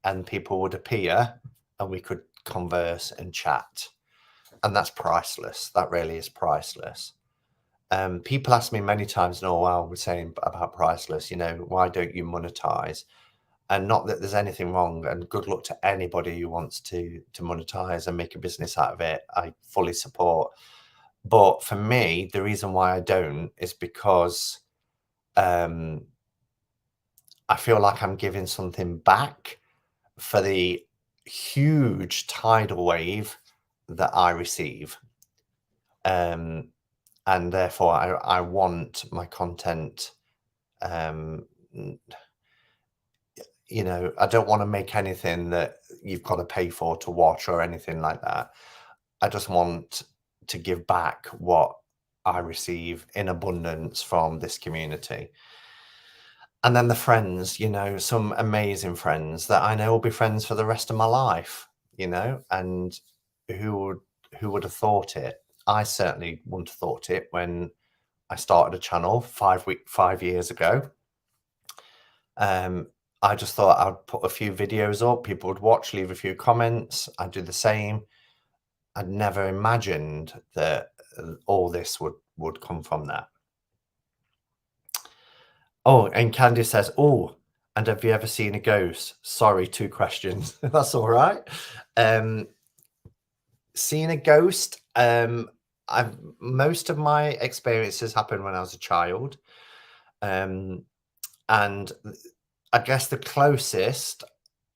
A: and people would appear and we could converse and chat. And that's priceless. That really is priceless. People ask me many times, no, while we're saying about priceless, why don't you monetize? And not that there's anything wrong, and good luck to anybody who wants to monetize and make a business out of it. I fully support. But for me, the reason why I don't is because I feel like I'm giving something back for the huge tidal wave that I receive. And therefore I want my content, I don't want to make anything that you've got to pay for to watch or anything like that. I just want to give back what I receive in abundance from this community. And then the friends, you know, some amazing friends that I know will be friends for the rest of my life, you know, and who would have thought it? I certainly wouldn't have thought it when I started a channel 5 years ago. I just thought I'd put a few videos up, people would watch, leave a few comments, I'd do the same. I'd never imagined that all this would come from that. Oh, and Candy says, oh, and have you ever seen a ghost? Sorry, 2 questions. That's all right. Seen a ghost? Most of my experiences happened when I was a child. And I guess the closest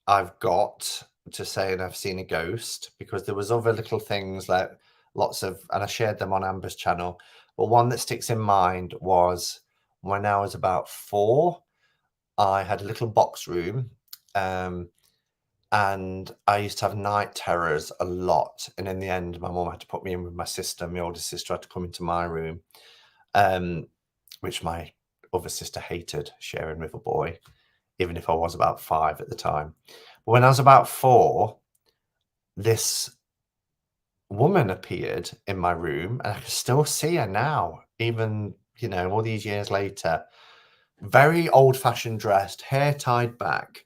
A: I've got to saying I've seen a ghost, because there was other little things like lots of, and I shared them on Amber's channel, but one that sticks in mind was when I was about 4, I had a little box room, and I used to have night terrors a lot. And in the end, my mum had to put me in with my sister. My older sister had to come into my room, which my other sister hated sharing with a boy, even if I was about 5 at the time. But when I was about 4, this woman appeared in my room, and I can still see her now, even, you know, all these years later. Very old-fashioned dressed, hair tied back,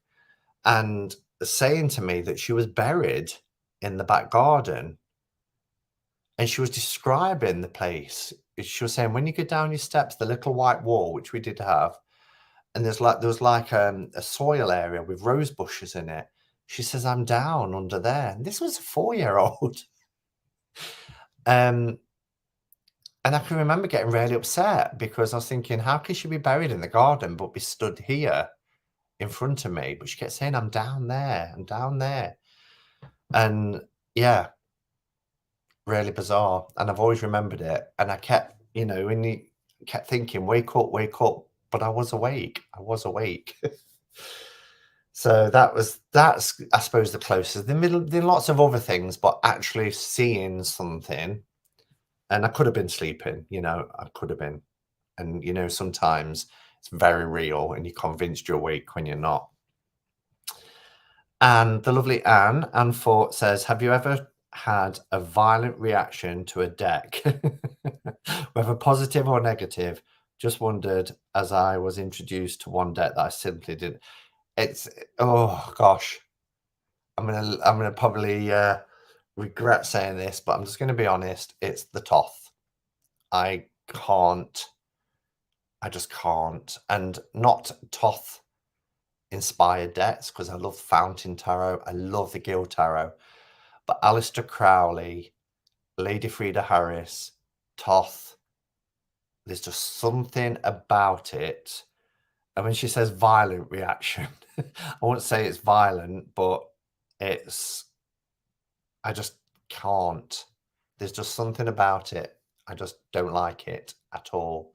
A: and saying to me that she was buried in the back garden. And she was describing the place. She was saying, when you go down your steps, the little white wall, which we did have, and there was like a soil area with rose bushes in it. She says, I'm down under there. And this was a 4-year-old. And I can remember getting really upset, because I was thinking, how can she be buried in the garden but be stood here in front of me? But she kept saying, I'm down there, I'm down there. And yeah, really bizarre. And I've always remembered it. And I kept, you know, and you kept thinking, wake up, wake up. But I was awake. I was awake. So that's, I suppose, the closest. There are lots of other things, but actually seeing something, and I could have been sleeping, you know, I could have been. And, you know, sometimes it's very real and you're convinced you're awake when you're not. And the lovely Anne Fort says, have you ever had a violent reaction to a deck, whether positive or negative? Just wondered, as I was introduced to one deck that I simply didn't. It's, oh gosh, I'm gonna probably regret saying this, but I'm just gonna be honest. It's the Toth. I just can't, and not Toth inspired decks, because I love Fountain Tarot, I love the Guild Tarot, but Aleister Crowley, Lady Frida Harris, Toth, there's just something about it. And when she says violent reaction, I won't say it's violent, but it's, I just can't. There's just something about it. I just don't like it at all.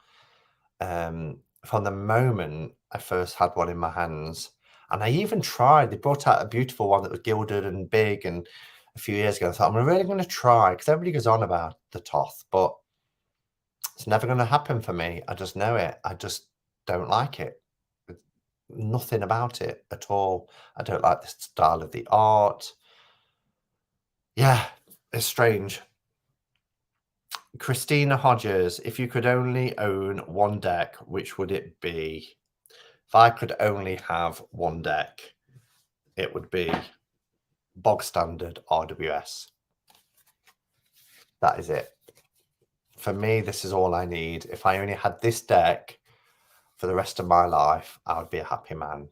A: From the moment I first had one in my hands, and I even tried, they brought out a beautiful one that was gilded and big, and a few years ago I thought, I'm really going to try, because everybody goes on about the Toth, but it's never going to happen for me. I just know it. I just don't like it. Nothing about it at all. I don't like the style of the art. Yeah, it's strange. Christina Hodges, if you could only own one deck, which would it be? If I could only have one deck, it would be bog standard RWS. That is it. For me, this is all I need. If I only had this deck for the rest of my life, I would be a happy man.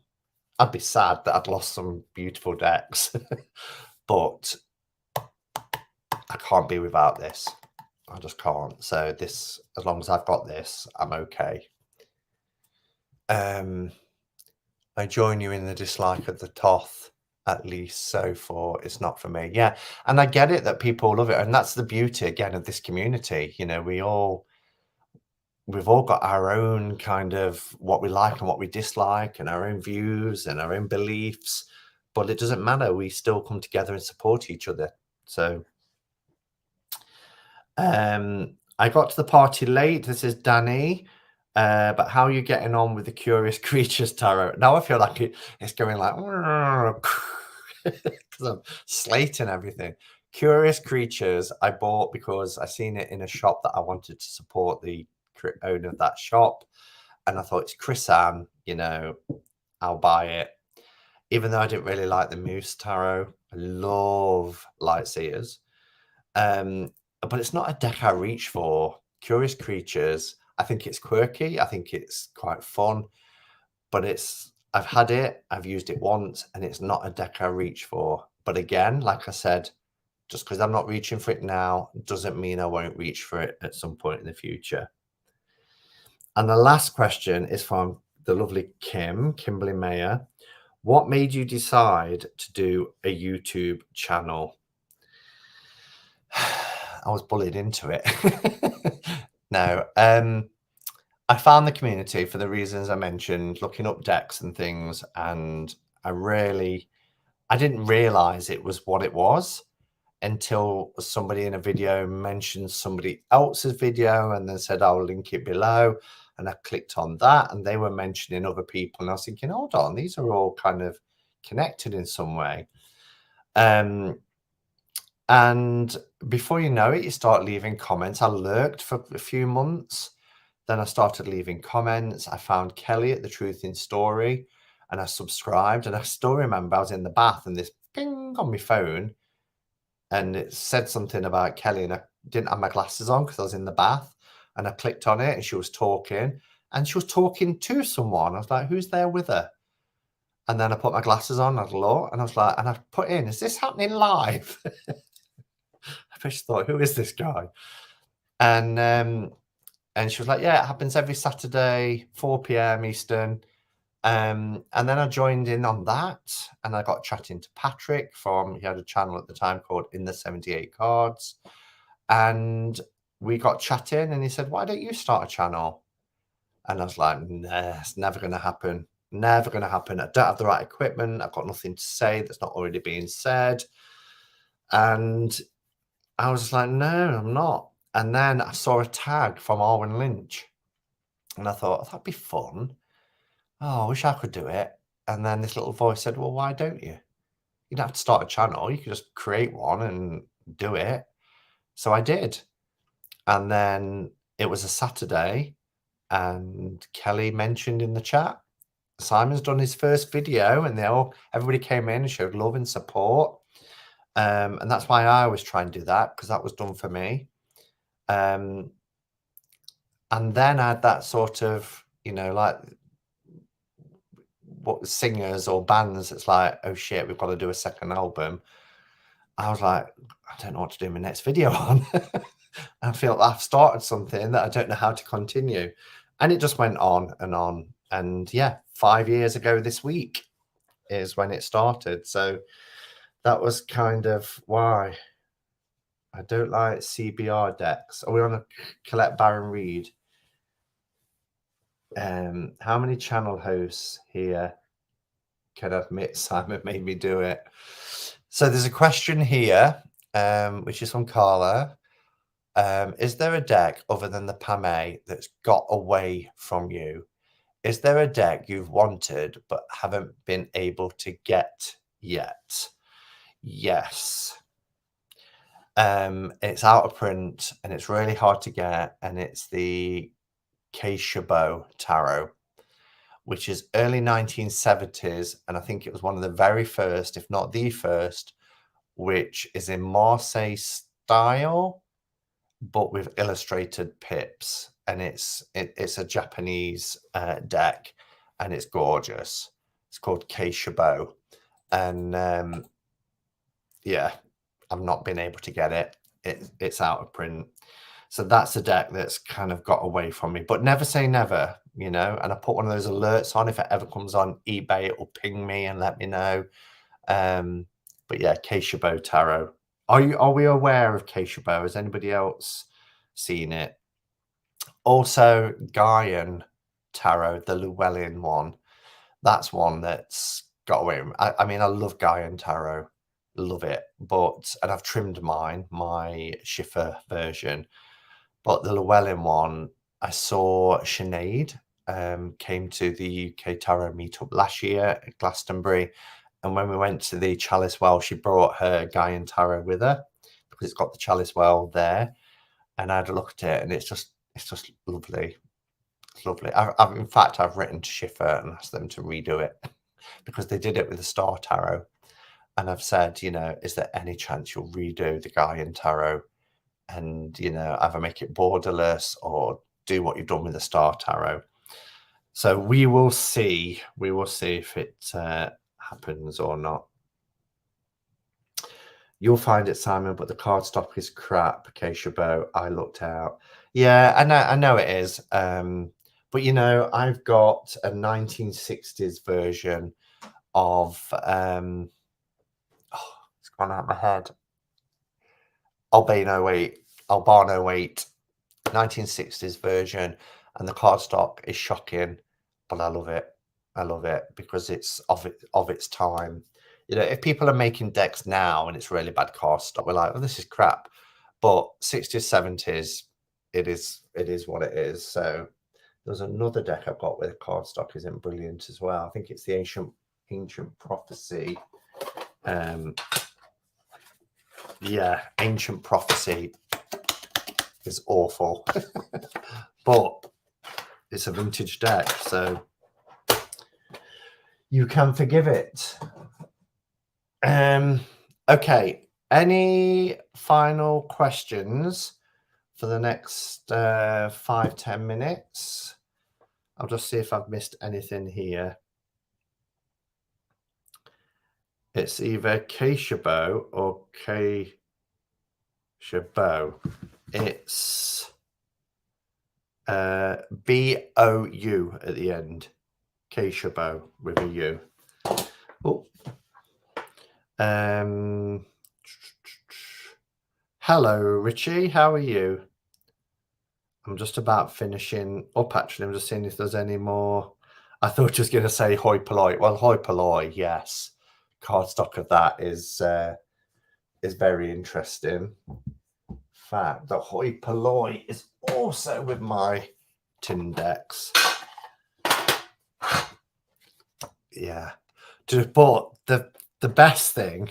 A: I'd be sad that I'd lost some beautiful decks, but I can't be without this. I just can't. So this, as long as I've got this, I'm okay. I join you in the dislike of the Toth, at least so far. It's not for me. Yeah, and I get it that people love it, and that's the beauty again of this community. You know, we've all got our own kind of what we like and what we dislike, and our own views and our own beliefs, but it doesn't matter. We still come together and support each other. So I got to the party late. This is Danny. But how are you getting on with the Curious Creatures tarot? Now I feel like it's going like because I'm slating everything. Curious Creatures I bought because I seen it in a shop that I wanted to support the owner of that shop, and I thought it's Chris Ann, I'll buy it. Even though I didn't really like the Moose tarot, I love Lightseers. But it's not a deck I reach for. Curious Creatures, I think it's quirky. I think it's quite fun, but I've had it, I've used it once, and it's not a deck I reach for. But again, like I said, just because I'm not reaching for it now doesn't mean I won't reach for it at some point in the future. And the last question is from the lovely Kimberly Mayer. What made you decide to do a YouTube channel? I was bullied into it. No, I found the community for the reasons I mentioned, looking up decks and things, and I didn't realize it was what it was until somebody in a video mentioned somebody else's video and then said, I'll link it below. And I clicked on that and they were mentioning other people. And I was thinking, hold on, these are all kind of connected in some way. And before you know it, you start leaving comments. I lurked for a few months. Then I started leaving comments. I found Kelly at The Truth in Story and I subscribed. And I still remember I was in the bath and this ping on my phone and it said something about Kelly, and I didn't have my glasses on because I was in the bath, and I clicked on it and she was talking to someone. I was like, who's there with her? And then I put my glasses on, I looked, and I was like, and I put in, is this happening live? I just thought, who is this guy? And she was like, yeah, it happens every Saturday, 4 p.m. Eastern. And then I joined in on that and I got chatting to Patrick he had a channel at the time called In the 78 Cards. And we got chatting and he said, why don't you start a channel? And I was like, nah, it's never going to happen. Never going to happen. I don't have the right equipment. I've got nothing to say that's not already being said. And I was just like, no, I'm not. And then I saw a tag from Arwen Lynch and I thought, that'd be fun. Oh, I wish I could do it. And then this little voice said, well, why don't you? You don't have to start a channel. You can just create one and do it. So I did. And then it was a Saturday and Kelly mentioned in the chat, Simon's done his first video and everybody came in and showed love and support. And that's why I always try and do that, because that was done for me. And then I had that sort of, like what singers or bands, it's like, oh shit, we've got to do a second album. I was like, I don't know what to do my next video on. I feel I've started something that I don't know how to continue. And it just went on and on. And yeah, 5 years ago this week is when it started. So that was kind of why I don't like CBR decks. Are we on a Colette Baron Reed? How many channel hosts here can admit Simon made me do it? So there's a question here, which is from Carla. Is there a deck other than the Pame that's got away from you? Is there a deck you've wanted but haven't been able to get yet? Yes. It's out of print and it's really hard to get, and it's the Chabot tarot, which is early 1970s, and I think it was one of the very first, if not the first, which is in Marseille style, but with illustrated pips, and it's a Japanese deck, and it's gorgeous. It's called Chabot, and yeah, I've not been able to get it. It's out of print. So that's a deck that's kind of got away from me, but never say never, and I put one of those alerts on. If it ever comes on eBay, it will ping me and let me know. But yeah, Chabot tarot. Are we aware of Chabot? Has anybody else seen it? Also, Gaian tarot, the Llewellyn one. That's one that's got away. I mean, I love Gaian tarot. love it. And I've trimmed my Schiffer version, but the Llewellyn one, I saw Sinead came to the UK Tarot meetup last year at Glastonbury, and when we went to the Chalice Well, she brought her Gaian Tarot with her because it's got the Chalice Well there, and I had a look at it, and it's just lovely. It's lovely. In fact, I've written to Schiffer and asked them to redo it because they did it with the Star Tarot, and I've said, is there any chance you'll redo the Gaian Tarot and either make it borderless or do what you've done with the Star Tarot? So we will see. We will see if it happens or not. You'll find it, Simon, but the cardstock is crap. Acacia Bow, I looked out. Yeah, I know it is. But I've got a 1960s version of it's gone out of my head. Albano Weight, 1960s version, and the cardstock is shocking, but I love it. I love it because it's of its time. If people are making decks now and it's really bad cardstock, we're like, oh, this is crap. But 60s, 70s, it is what it is. So there's another deck I've got where the cardstock isn't brilliant as well. I think it's the Ancient Prophecy. Yeah, Ancient Prophecy is awful, but it's a vintage deck, so you can forgive it. Okay, any final questions for the next 5-10 minutes? I'll just see if I've missed anything here. It's either Acacia Bow or Acacia Bow. It's B-O-U at the end. Acacia Bow with a U. Oh. Hello, Richie. How are you? I'm just about finishing up, actually. I'm just seeing if there's any more. I thought you was going to say hoi polloi. Well, hoi polloi, yes. Cardstock of that is very interesting. In fact, the hoi polloi is also with my tin decks. Yeah. But the best thing,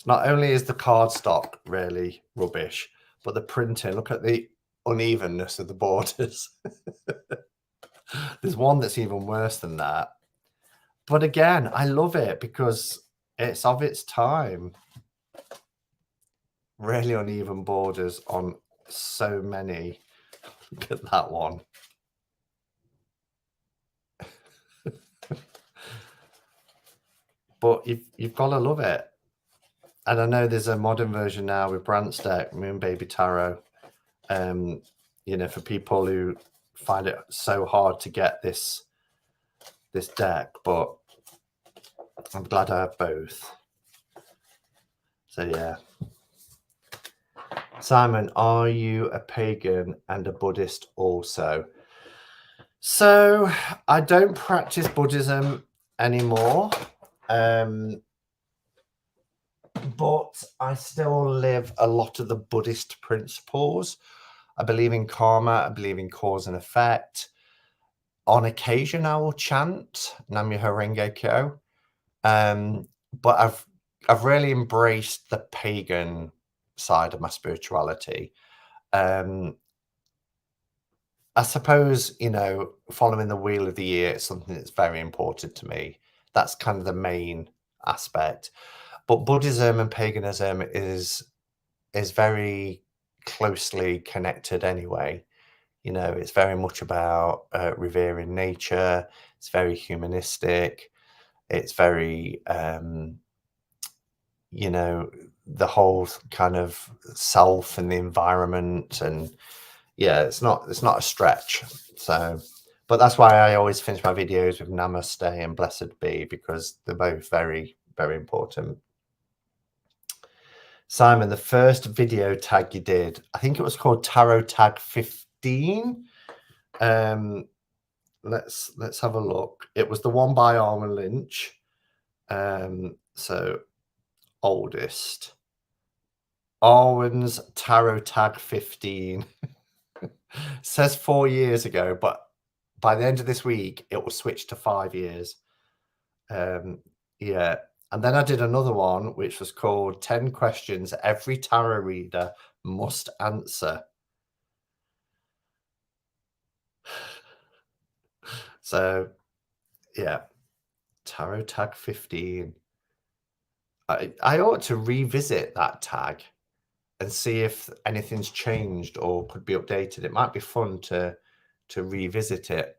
A: not only is the cardstock really rubbish, but the printing, look at the unevenness of the borders. There's one that's even worse than that. But again, I love it because it's of its time. Really uneven borders on so many. Look at that one. But you've got to love it. And I know there's a modern version now with Brant's deck, Moon Baby Tarot. For people who find it so hard to get this deck, but I'm glad I have both. So yeah. Simon, are you a pagan and a Buddhist also? So I don't practice Buddhism anymore. But I still live a lot of the Buddhist principles. I believe in karma. I believe in cause and effect. On occasion, I will chant Nam-myoho Renge Kyo. But I've really embraced the pagan side of my spirituality. I suppose, following the wheel of the year is something that's very important to me. That's kind of the main aspect. But Buddhism and paganism is very closely connected anyway. It's very much about revering nature. It's very humanistic. It's very, the whole kind of self and the environment. And yeah, it's not a stretch. So, but that's why I always finish my videos with Namaste and Blessed Be, because they're both very, very important. Simon, the first video tag you did, I think it was called Tarot Tag 15. Let's have a look. It was the one by Armin Lynch. So oldest. Arwen's Tarot Tag 15. Says 4 years ago, but by the end of this week, it will switch to 5 years. Yeah. And then I did another one, which was called 10 Questions Every Tarot Reader Must Answer. So, yeah. Tarot Tag 15. I ought to revisit that tag and see if anything's changed or could be updated. It might be fun to revisit it.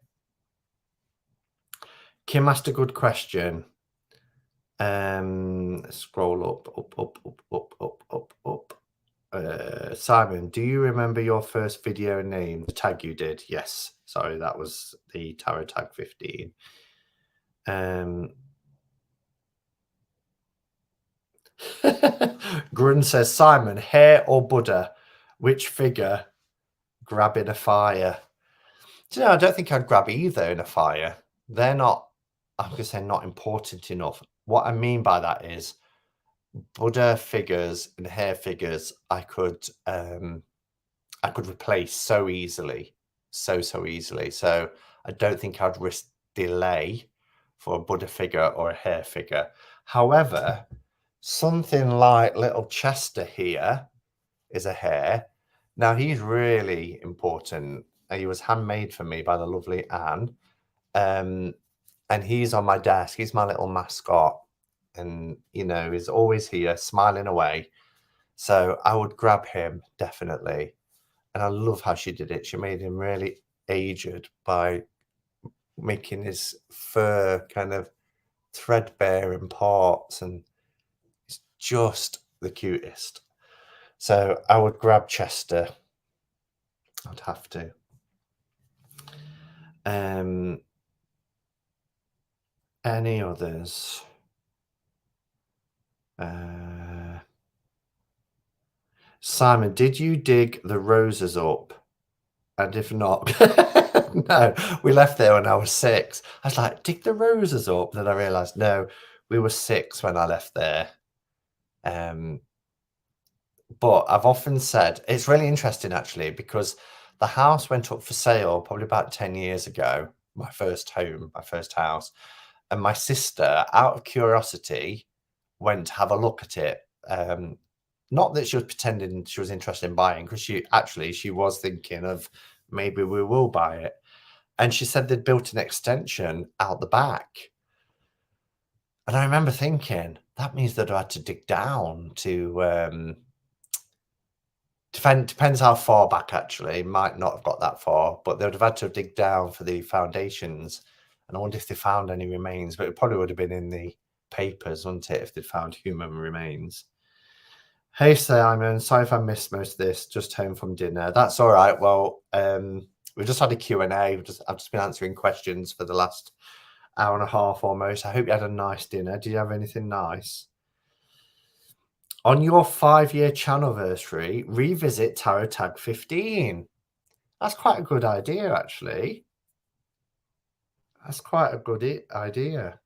A: Kim asked a good question. Scroll up. Simon, do you remember your first video name? The tag you did? Yes. Sorry, that was the Tarot Tag 15. Grun says, Simon, hare or Buddha? Which figure grab in a fire? Do you know, I don't think I'd grab either in a fire. They're not, I'm going to say, not important enough. What I mean by that is Buddha figures and hare figures I could replace so easily. So easily. So I don't think I'd risk delay for a Buddha figure or a hare figure. However, something like little Chester here is a hare. Now, he's really important. He was handmade for me by the lovely Anne. And he's on my desk. He's my little mascot. And, you know, he's always here smiling away. So I would grab him, definitely. And I love how she did it. She made him really aged by making his fur kind of threadbare in parts. And it's just the cutest. So I would grab Chester. I'd have to. Any others? Simon, did you dig the roses up? And if not, no, we left there when I was 6. I was like, dig the roses up. Then I realized, no, we were 6 when I left there. But I've often said, it's really interesting actually, because the house went up for sale probably about 10 years ago, my first home, my first house. And my sister, out of curiosity, went to have a look at it. Not that she was pretending she was interested in buying, because she was thinking of maybe we will buy it. And she said they'd built an extension out the back. And I remember thinking, that means they'd have had to dig down to... Depends how far back, actually. Might not have got that far, but they would have had to dig down for the foundations. And I wonder if they found any remains, but it probably would have been in the papers, wouldn't it, if they'd found human remains. Hey, Simon, sorry if I missed most of this, just home from dinner. That's all right. Well, we just had a Q&A. I've just been answering questions for the last hour and a half almost. I hope you had a nice dinner. Did you have anything nice? On your 5-year channelversary, revisit Tarot Tag 15. That's quite a good idea, actually. That's quite a good idea.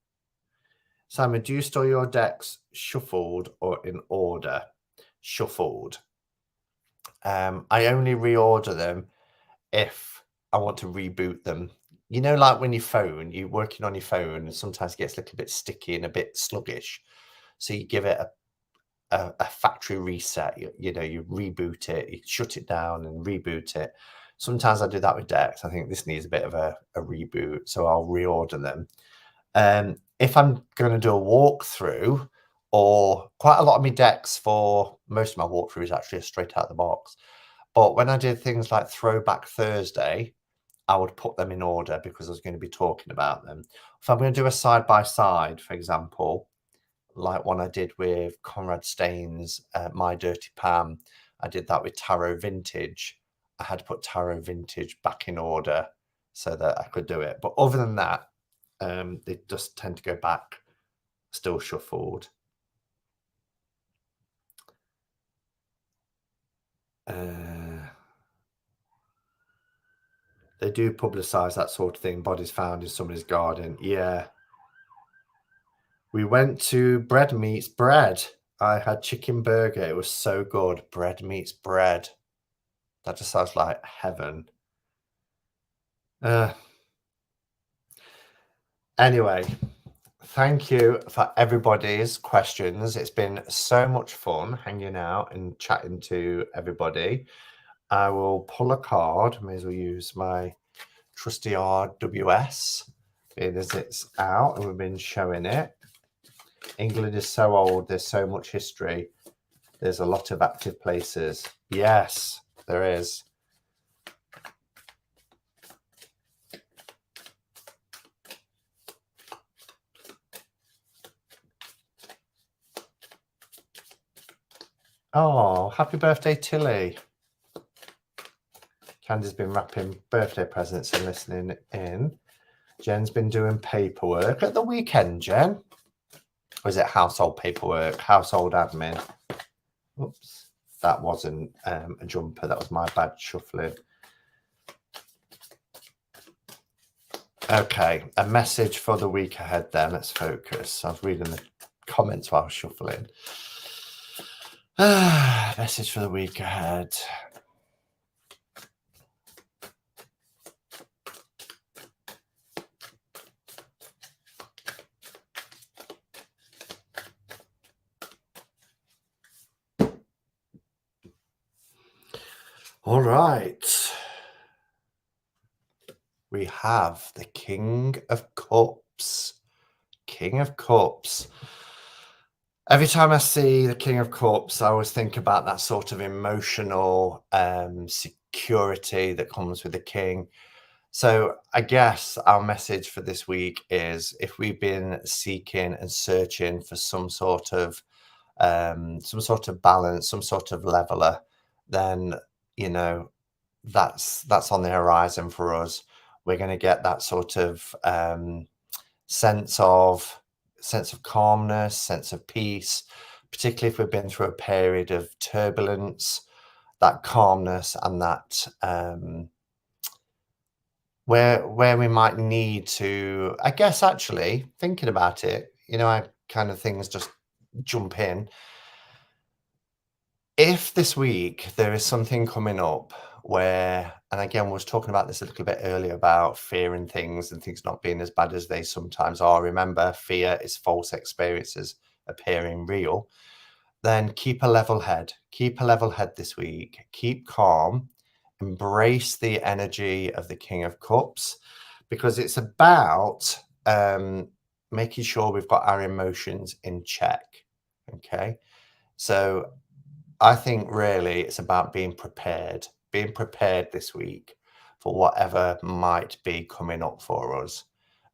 A: Simon, do you store your decks shuffled or in order? Shuffled. I only reorder them if I want to reboot them. You know, like when you're working on your phone, and sometimes it gets a little bit sticky and a bit sluggish. So you give it a factory reset. You reboot it, you shut it down and reboot it. Sometimes I do that with decks. I think this needs a bit of a reboot, so I'll reorder them. If I'm going to do a walkthrough, or quite a lot of my decks for most of my walkthroughs actually are straight out of the box. But when I did things like Throwback Thursday, I would put them in order because I was going to be talking about them. If I'm going to do a side-by-side, for example, like one I did with Conrad Staines, My Dirty Pam, I did that with Tarot Vintage. I had to put Tarot Vintage back in order so that I could do it. But other than that, they just tend to go back still shuffled. They do publicise that sort of thing. Bodies found in somebody's garden. Yeah. We went to Bread Meets Bread I had chicken burger. It was so good. Bread meets bread. That just sounds like heaven. Anyway, thank you for everybody's questions. It's been so much fun hanging out and chatting to everybody. I will pull a card. May as well use my trusty RWS, being as it's out and we've been showing it. England is so old. There's so much history. There's a lot of active places. Yes, there is. Oh, happy birthday, Tilly. Candy's been wrapping birthday presents and listening in. Jen's been doing paperwork at the weekend, Jen. Or is it household paperwork, household admin? Oops, that wasn't a jumper. That was my bad shuffling. Okay, a message for the week ahead then. Let's focus. I was reading the comments while I was shuffling. Message for the week ahead. All right. We have the King of Cups. King of Cups. Every time I see the King of Cups, I always think about that sort of emotional security that comes with the King. So I guess our message for this week is, if we've been seeking and searching for some sort of balance, some sort of leveler, then, you know, that's on the horizon for us. We're going to get that sort of sense of calmness, sense of peace, particularly if we've been through a period of turbulence. That calmness and that where we might need to, I guess, actually thinking about it, I kind of things just jump in. If this week there is something coming up where, and again, we was talking about this a little bit earlier about fear and things not being as bad as they sometimes are. Remember, fear is false experiences appearing real. Then keep a level head. Keep a level head this week. Keep calm. Embrace the energy of the King of Cups, because it's about making sure we've got our emotions in check. Okay. So I think really it's about being prepared this week for whatever might be coming up for us.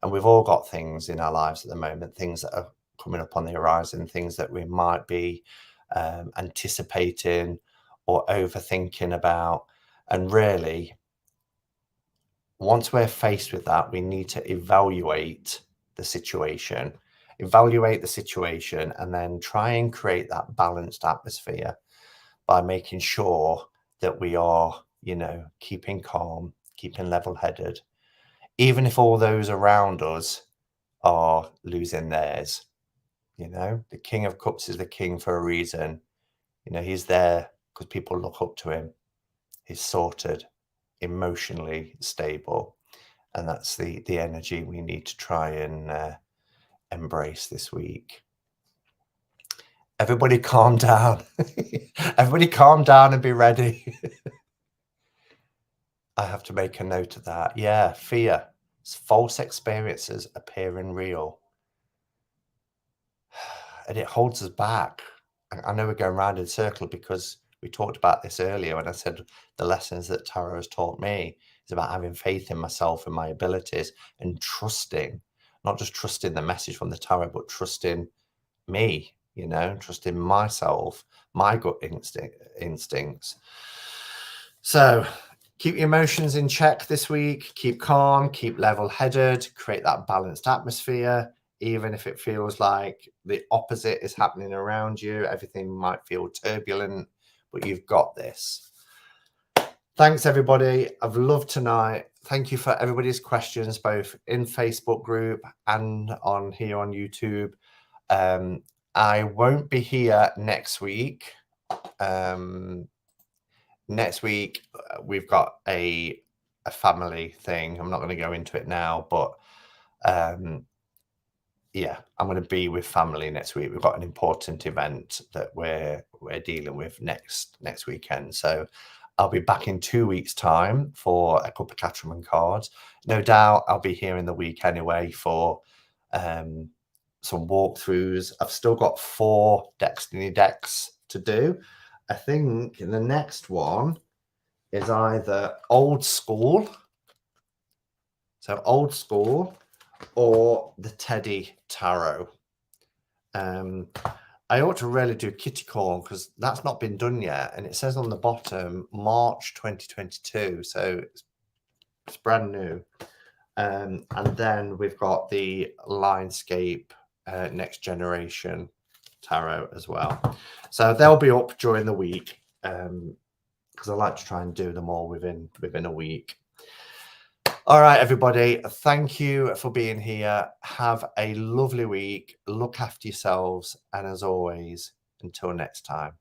A: And we've all got things in our lives at the moment, things that are coming up on the horizon, things that we might be anticipating or overthinking about. And really, once we're faced with that, we need to evaluate the situation, and then try and create that balanced atmosphere by making sure that we are, keeping calm, keeping level-headed, even if all those around us are losing theirs. The King of Cups is the king for a reason. He's there because people look up to him. He's sorted, emotionally stable, and that's the energy we need to try and embrace this week. Everybody calm down. Everybody calm down and be ready. I have to make a note of that. Yeah, fear. False experiences appearing real. And it holds us back. I know we're going round in circle because we talked about this earlier when I said the lessons that tarot has taught me is about having faith in myself and my abilities and trusting, not just trusting the message from the tarot, but trusting me, trusting myself, my gut instincts. So keep your emotions in check this week. Keep calm, keep level-headed, create that balanced atmosphere. Even if it feels like the opposite is happening around you, everything might feel turbulent, but you've got this. Thanks, everybody. I've loved tonight. Thank you for everybody's questions, both in Facebook group and on here on YouTube. I won't be here next week. Next week, we've got a family thing. I'm not going to go into it now, but yeah, I'm going to be with family next week. We've got an important event that we're dealing with next weekend. So I'll be back in 2 weeks' time for a Cuppa Cattleman cards. No doubt I'll be here in the week anyway for some walkthroughs. I've still got 4 Destiny decks to do. I think the next one is either old school, or the Teddy Tarot. I ought to really do Kitty Corn because that's not been done yet, and it says on the bottom March 2022, so it's brand new. And then we've got the Lionscape Next Generation Tarot as well. So they'll be up during the week because I like to try and do them all within a week. All right, everybody, thank you for being here. Have a lovely week. Look after yourselves. And as always, until next time,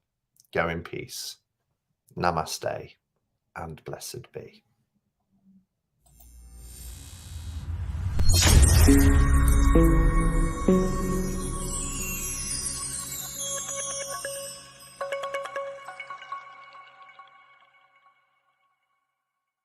A: go in peace. Namaste and blessed be.